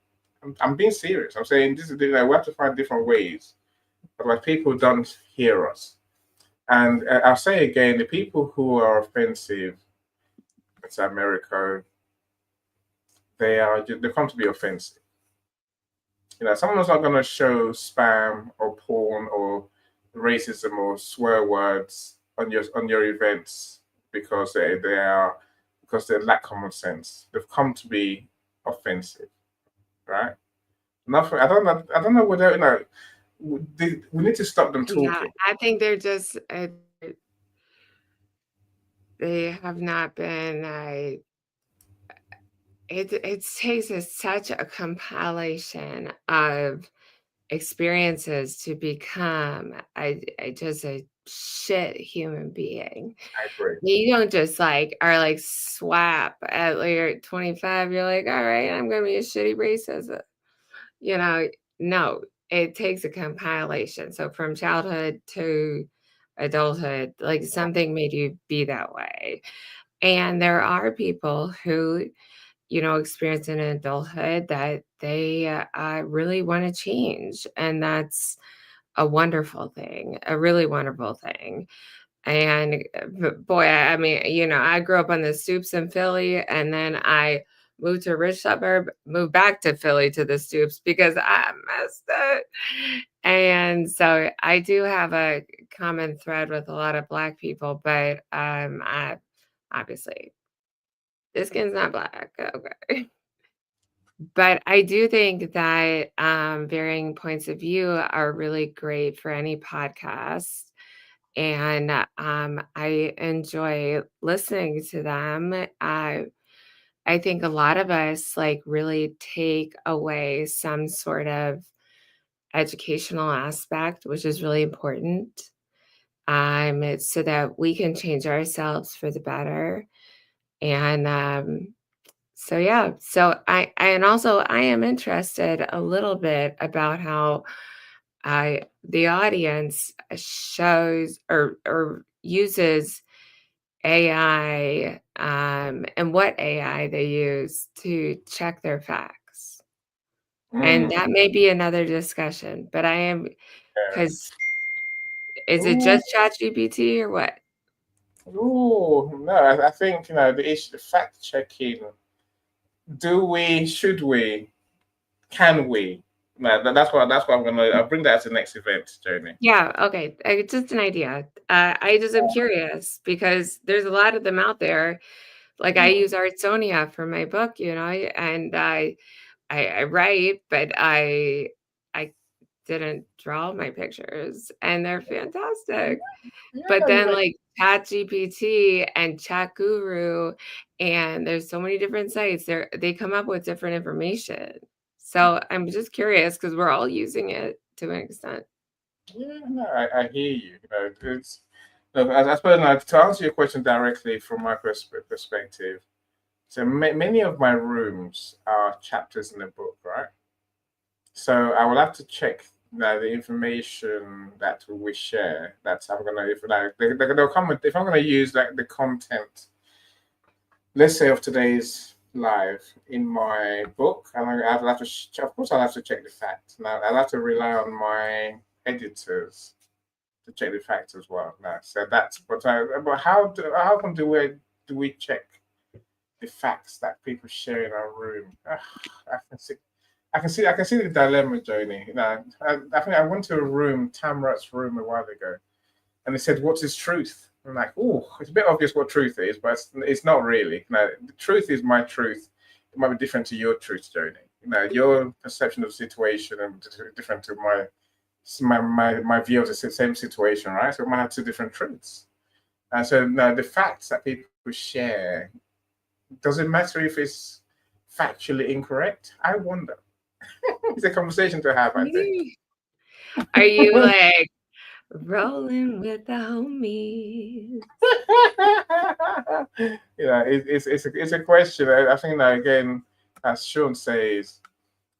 S2: I'm being serious. I'm saying this is, we have to find different ways. But people don't hear us. And I'll say again, the people who are offensive, it's America, they come to be offensive. You know, someone's not going to show spam or porn or racism or swear words on your events because they lack common sense. They've come to be offensive, right? Nothing. I don't know whether, you know, we need to stop them talking.
S6: Yeah, I think they're just they have not been. It takes such a compilation of experiences to become just a shit human being.
S2: I agree.
S6: You don't just are like swap at you're 25. You're like, all right, I'm gonna be a shitty racist. You know, no, it takes a compilation. So from childhood to adulthood, like something made you be that way. And there are people who, you know, experience in adulthood that they really want to change. And that's a wonderful thing, a really wonderful thing. And boy, I mean, you know, I grew up on the Stoops in Philly, and then I moved to a rich suburb, moved back to Philly to the Stoops because I missed it. And so I do have a common thread with a lot of Black people, but I obviously this skin's not Black. Okay. But I do think that varying points of view are really great for any podcast. And I enjoy listening to them. I think a lot of us really take away some sort of educational aspect, which is really important. It's so that we can change ourselves for the better. And so yeah, so I am interested a little bit about how the audience shows or uses AI and what AI they use to check their facts. And that may be another discussion, but I am, because is it just ChatGPT or what?
S2: Oh no, I think, you know, the issue, fact checking. Do we? Should we? Can we? No, that's what I'll bring that to the next event, Joni.
S6: Yeah, okay. It's just an idea. I just am curious because there's a lot of them out there. Like I use Artsonia for my book, you know, and I write, but I didn't draw my pictures, and they're fantastic. But then ChatGPT and Chat Guru, and there's so many different sites. They come up with different information. So I'm just curious because we're all using it to an extent.
S2: Yeah, no, I hear you. You know, it's, look, I suppose now, to answer your question directly from my perspective. So many of my rooms are chapters in the book, right? So I will have to check the information that we share. That's I'm gonna they'll come with, if I'm gonna use the content, let's say, of today's live in my book, and I'll have to of course I'll have to check the facts. Now I'll have to rely on my editors to check the facts as well. Now, so that's but how often do we check the facts that people share in our room? I can see the dilemma, Joni. You know, I think I went to a room, Tamrat's room, a while ago, and they said, "What is truth?" I'm like, "Oh, it's a bit obvious what truth is, but it's not really. You know, the truth is my truth. It might be different to your truth, Joni. You know, your perception of the situation and different to my view of the same situation, right? So we might have two different truths. And so now the facts that people share, does it matter if it's factually incorrect? I wonder." It's a conversation to have, I think.
S6: Are you like, Rolling with the homies.
S2: It's a question. I think that again, as Sean says,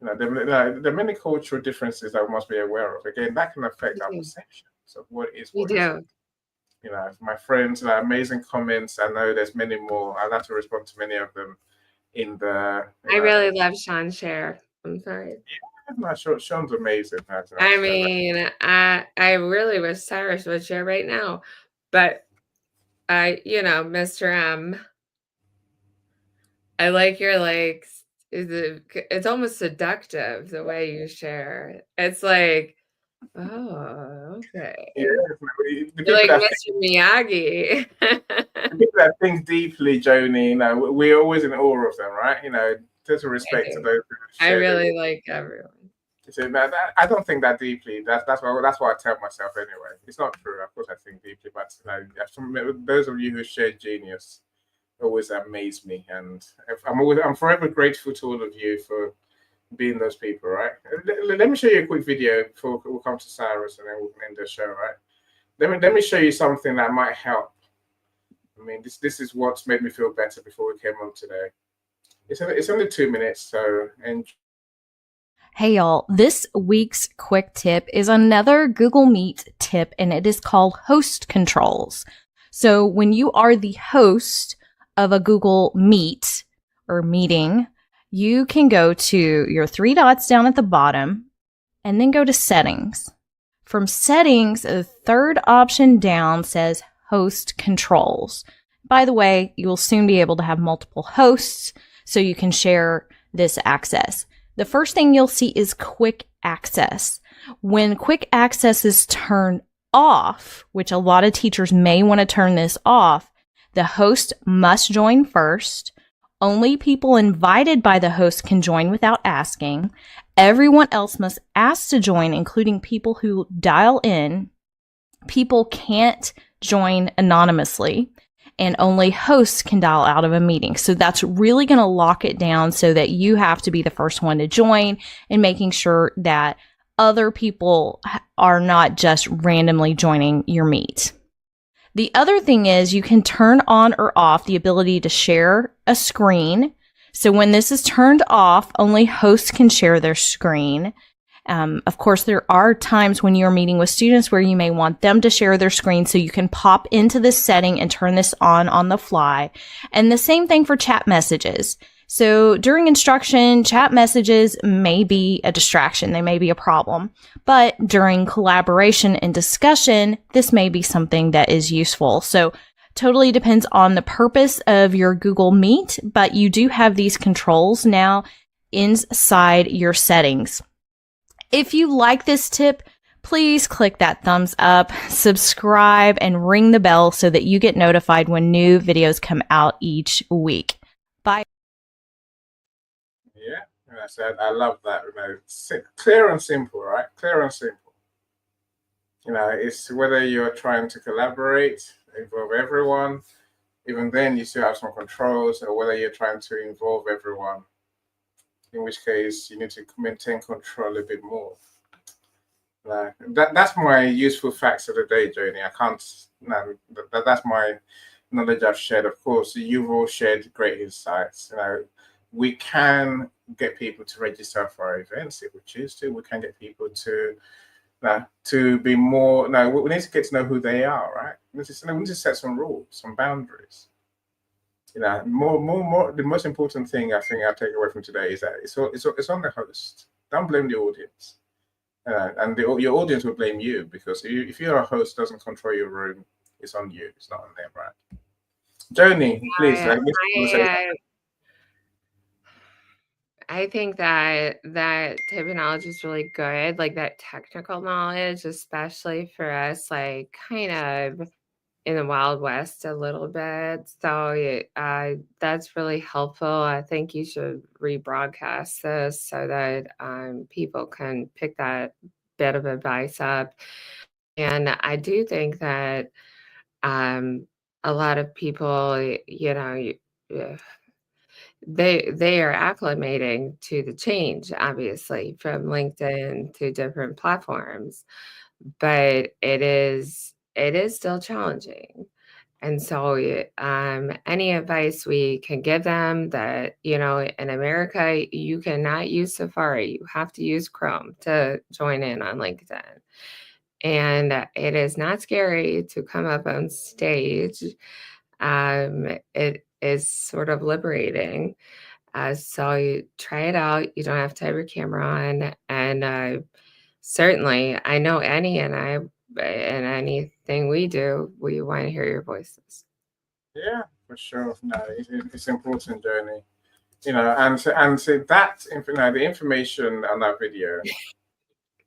S2: the many cultural differences that we must be aware of. Again, that can affect our perceptions of what is
S6: You
S2: what isn't.
S6: do.
S2: My friends, amazing comments. I know there's many more. I'll have to respond to many of them in the.
S6: I really love Sean's share. I'm sorry.
S2: No, Sean's amazing.
S6: I mean, I really wish Cyrus would share right now, but Mr. M, I like your it's almost seductive the way you share. It's like, oh, okay.
S2: Yeah,
S6: You're like Mr. Miyagi.
S2: The people that think deeply, Joni, we're always in awe of them, right? Just respect to those who
S6: I
S2: share
S6: really like everyone.
S2: So I don't think that deeply. That's what I tell myself anyway. It's not true. Of course, I think deeply, but those of you who share genius always amaze me, and I'm forever grateful to all of you for being those people. Right? Let me show you a quick video before we'll come to Cyrus, and then we'll end the show. Right? Let me show you something that might help. I mean, this is what's made me feel better before we came on today. It's only 2 minutes, so enjoy.
S8: Hey y'all, this week's quick tip is another Google Meet tip, and it is called host controls. So when you are the host of a Google Meet or meeting, you can go to your 3 dots down at the bottom and then go to settings. From settings, the third option down says host controls. By the way, you will soon be able to have multiple hosts so you can share this access. The first thing you'll see is quick access. When quick access is turned off, which a lot of teachers may want to turn this off, the host must join first. Only people invited by the host can join without asking. Everyone else must ask to join, including people who dial in. People can't join anonymously, and only hosts can dial out of a meeting. So that's really going to lock it down so that you have to be the first one to join, and making sure that other people are not just randomly joining your meet. The other thing is you can turn on or off the ability to share a screen. So when this is turned off, only hosts can share their screen. Of course, there are times when you're meeting with students where you may want them to share their screen, so you can pop into this setting and turn this on the fly. And the same thing for chat messages. So during instruction, chat messages may be a distraction. They may be a problem. But during collaboration and discussion, this may be something that is useful. So totally depends on the purpose of your Google Meet, but you do have these controls now inside your settings. If you like this tip, please click that thumbs up, subscribe, and ring the bell so that you get notified when new videos come out each week. Bye.
S2: Yeah, I said I love that. Clear and simple, right? Clear and simple. It's whether you're trying to collaborate, involve everyone. Even then, you still have some controls, or whether you're trying to involve everyone, in which case you need to maintain control a bit more. That's my useful facts of the day, Joni. I can't. That's my knowledge I've shared. Of course, you've all shared great insights. We can get people to register for our events if we choose to. We can get people to be more. We need to get to know who they are, right? We need to set some rules, some boundaries. More. The most important thing I think I take away from today is that it's on the host. Don't blame the audience, and your audience will blame you, because if you're a host doesn't control your room, it's on you. It's not on them, right? Joni, please.
S6: I think that terminology is really good, like that technical knowledge, especially for us, like kind of in the Wild West a little bit. So that's really helpful. I think you should rebroadcast this so that people can pick that bit of advice up. And I do think that a lot of people, they are acclimating to the change, obviously, from LinkedIn to different platforms. but it is still challenging. And so any advice we can give them that, in America, you cannot use Safari. You have to use Chrome to join in on LinkedIn. And it is not scary to come up on stage. It is sort of liberating. So you try it out. You don't have to have your camera on. And certainly, I know Annie and I, and anything we do, we want to hear your voices.
S2: Yeah, for sure. No, it's an important journey. And so that the information on that video,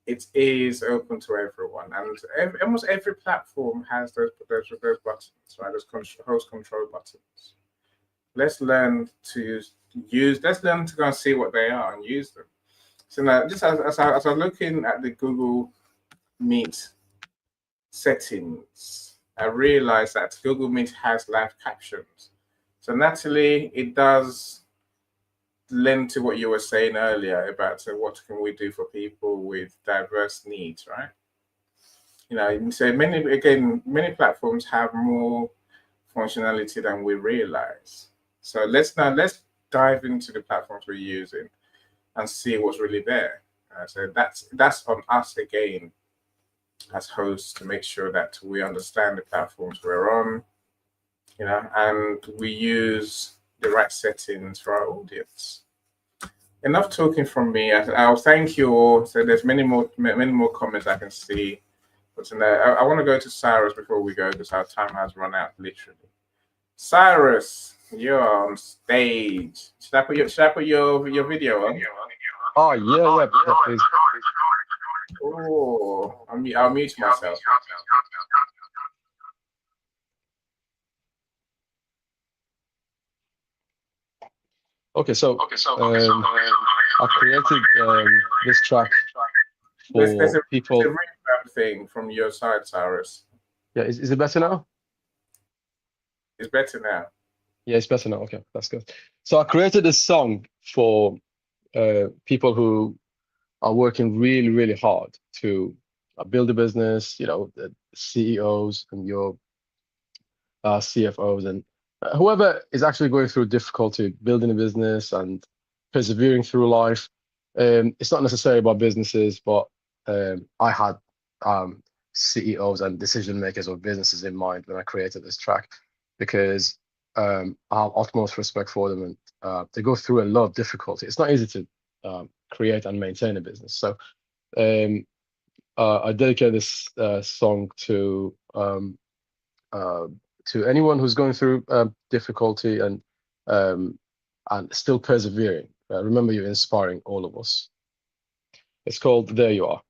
S2: it is open to everyone, and almost every platform has those buttons, right? Those host control buttons. Let's learn to use. Let's learn to go and see what they are and use them. So now, just as I'm looking at the Google Meet settings, I realized that Google Meet has live captions. So naturally, it does lend to what you were saying earlier about what can we do for people with diverse needs, right? So many platforms have more functionality than we realize. So let's dive into the platforms we're using and see what's really there. So that's on us again as hosts to make sure that we understand the platforms we're on, and we use the right settings for our audience. Enough talking from me. I'll thank you all. So there's many more comments I can see. But I want to go to Cyrus before we go because our time has run out, literally. Cyrus, you're on stage. Should I put your video on?
S4: Oh yeah, please.
S2: Oh, I'll mute myself.
S4: Okay, so I created this track for people.
S2: There's a reverb thing from your side, Cyrus.
S4: Yeah, is it better now?
S2: It's better now.
S4: Yeah, it's better now. Okay, that's good. So I created this song for people who are working really, really hard to build a business, the CEOs and your CFOs and whoever is actually going through difficulty building a business and persevering through life. It's not necessarily about businesses, but I had CEOs and decision makers of businesses in mind when I created this track, because I have utmost respect for them, and they go through a lot of difficulty. It's not easy to create and maintain a business. So I dedicate this song to anyone who's going through difficulty and still persevering. Remember, you're inspiring all of us. It's called There You Are.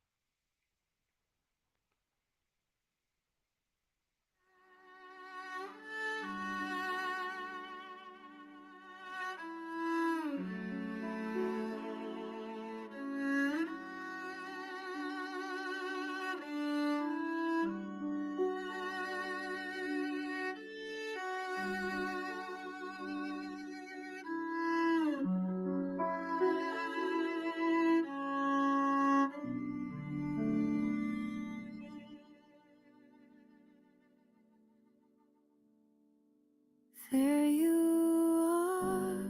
S1: There you are,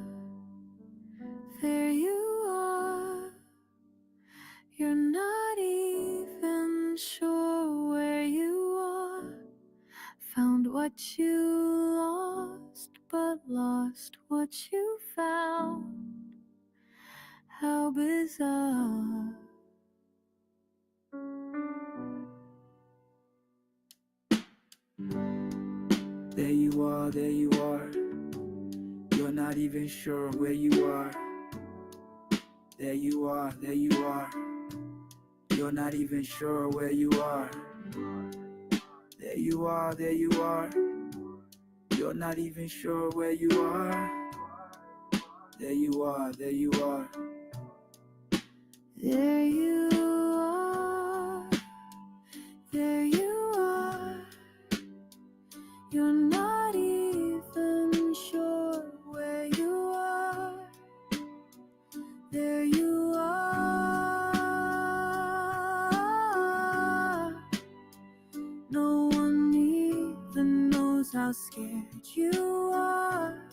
S1: there you are. You're not even sure where you are. Found what you lost, but lost what you found. How bizarre. There you are, there you are. You're not even sure where you are. There you are, there you are. You're not even sure where you are. There you are, there you are. You're not even sure where you are. There you are, there you are. There you are. There you are. You're not even sure where you are. There you are. scared you are.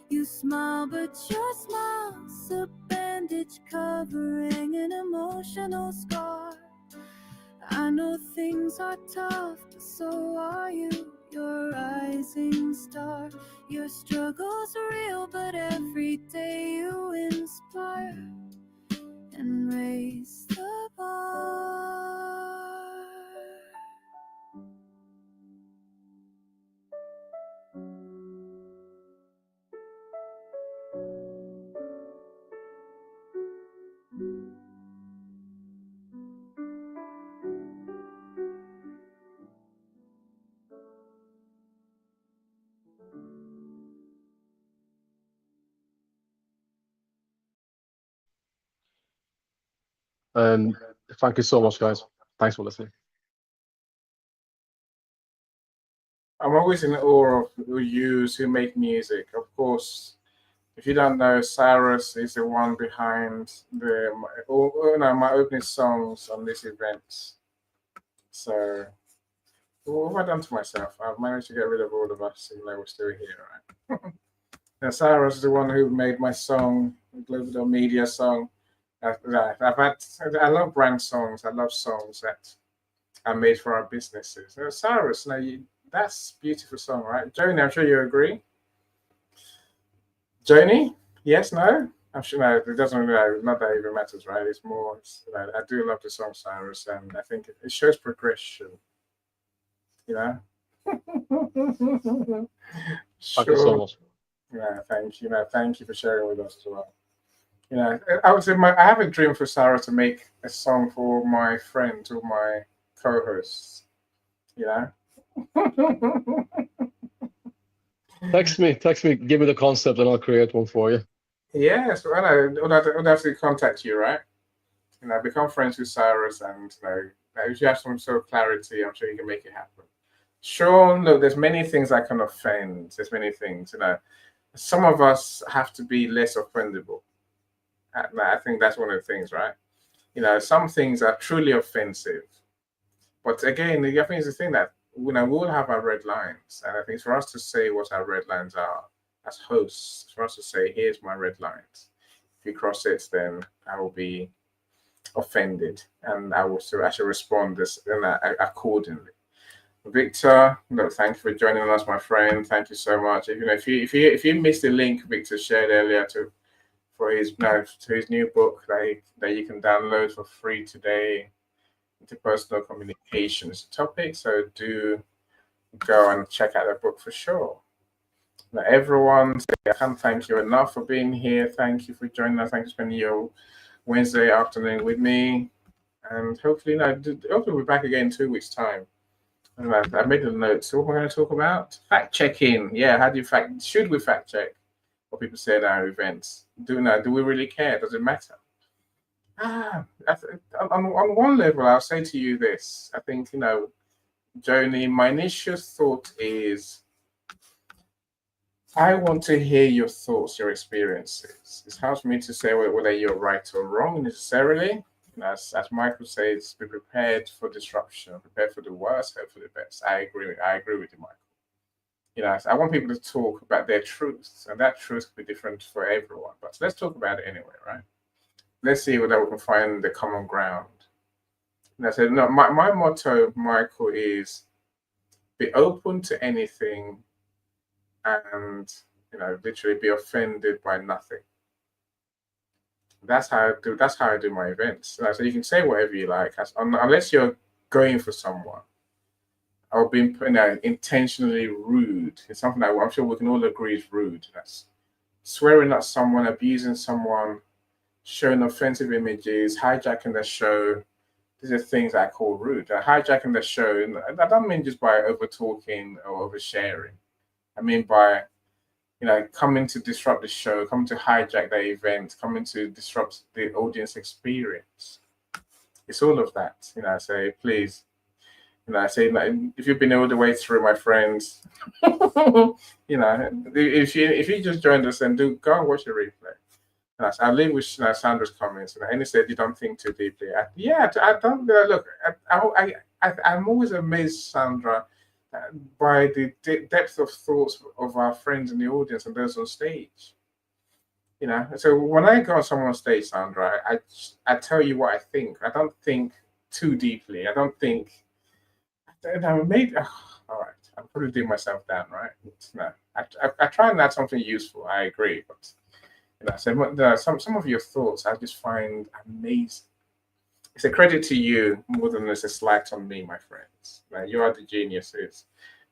S1: You smile, but your smile's a bandage covering an emotional scar. I know things are tough, but so are you. You're a rising star. Your struggle's real, but every day you inspire and raise the bar.
S4: Thank you so much, guys. Thanks for listening.
S2: I'm always in awe of who make music. Of course, if you don't know, Cyrus is the one behind my opening songs on this event. So, what have I done to myself? I've managed to get rid of all of us, even though we're still here, right? Now, Cyrus is the one who made my song, Global.Media song. I love brand songs. I love songs that are made for our businesses. Now, Cyrus, that's a beautiful song, right? Joni, I'm sure you agree. Joni? Yes, no? I'm sure it doesn't really, not that it even matters, right? It's more, I do love the song Cyrus, and I think it shows progression, you know?
S4: Thank you so much.
S2: Yeah, thank you for sharing with us as well. I would say I have a dream for Sarah to make a song for my friend or my co-hosts.
S4: Text me, give me the concept and I'll create one for you.
S2: Yes, well, I'll have to contact you, right? Become friends with Cyrus, and if you have some sort of clarity, I'm sure you can make it happen. Sean, look, there's many things I can offend. There's many things, Some of us have to be less offendable. I think that's one of the things, right? Some things are truly offensive. But again, I think it's the thing that we all have our red lines. And I think for us to say what our red lines are as hosts, for us to say, here's my red lines. If you cross it, then I will be offended. And I should respond accordingly. Victor, thank you for joining us, my friend. Thank you so much. If you missed the link Victor shared earlier for his new book that you can download for free today, interpersonal communications topic. So do go and check out the book for sure. Now, everyone, I can't thank you enough for being here. Thank you for joining us. Thanks for spending your Wednesday afternoon with me. And hopefully, we'll be back again in 2 weeks' time. I made a note. So what we're going to talk about? Fact checking. Yeah, should we fact check what people say at our events? Do we really care? Does it matter? On one level, I'll say to you this. I think, Joni, my initial thought is I want to hear your thoughts, your experiences. It's hard for me to say whether you're right or wrong necessarily. As Michael says, be prepared for disruption, prepare for the worst, hope for the best. I agree with you, Michael. I want people to talk about their truths, and that truth could be different for everyone. But let's talk about it anyway, right? Let's see whether we can find the common ground. And I said, no, my motto, Michael, is be open to anything and, literally be offended by nothing. That's how I do my events. So you can say whatever you like, unless you're going for someone or being intentionally rude. It's something that I'm sure we can all agree is rude. That's swearing at someone, abusing someone, showing offensive images, hijacking the show. These are things I call rude. Hijacking the show, I don't mean just by over talking or oversharing. I mean by coming to disrupt the show, coming to hijack the event, coming to disrupt the audience experience. It's all of that. I say, please, I say, if you've been all the way through, my friends, if you just joined us, and go and watch the replay. I'll leave with Sandra's comments. And he said, you don't think too deeply. I don't look. I'm always amazed, Sandra, by the depth of thoughts of our friends in the audience and those on stage. You know, so when I go on someone's stage, Sandra, I tell you what I think. I don't think too deeply. I don't think. Maybe. All right, I'm probably doing myself down, right? No, I try and add something useful. I agree, but you know, so some of your thoughts I just find amazing. It's a credit to you more than it's a slight on me, my friends. Now, you are the geniuses.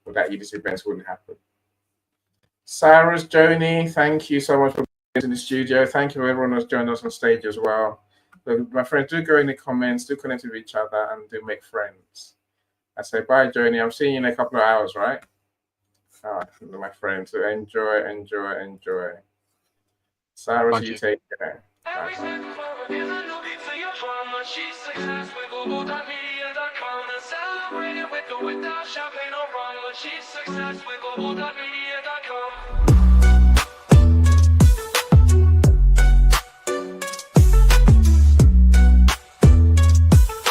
S2: Without you, these events wouldn't happen. Cyrus, Joni, thank you so much for being in the studio. Thank you to everyone who's joined us on stage as well. So my friends, do go in the comments, do connect with each other, and do make friends. I say bye, Joni. I'm seeing you in a couple of hours, right? All right, my friends. So enjoy. Cyrus,
S4: Thank
S2: you
S4: you.
S2: take care. Bye.
S1: She's success with Global.Media.com and celebrating with or without champagne or rum. She's success with Global.Media.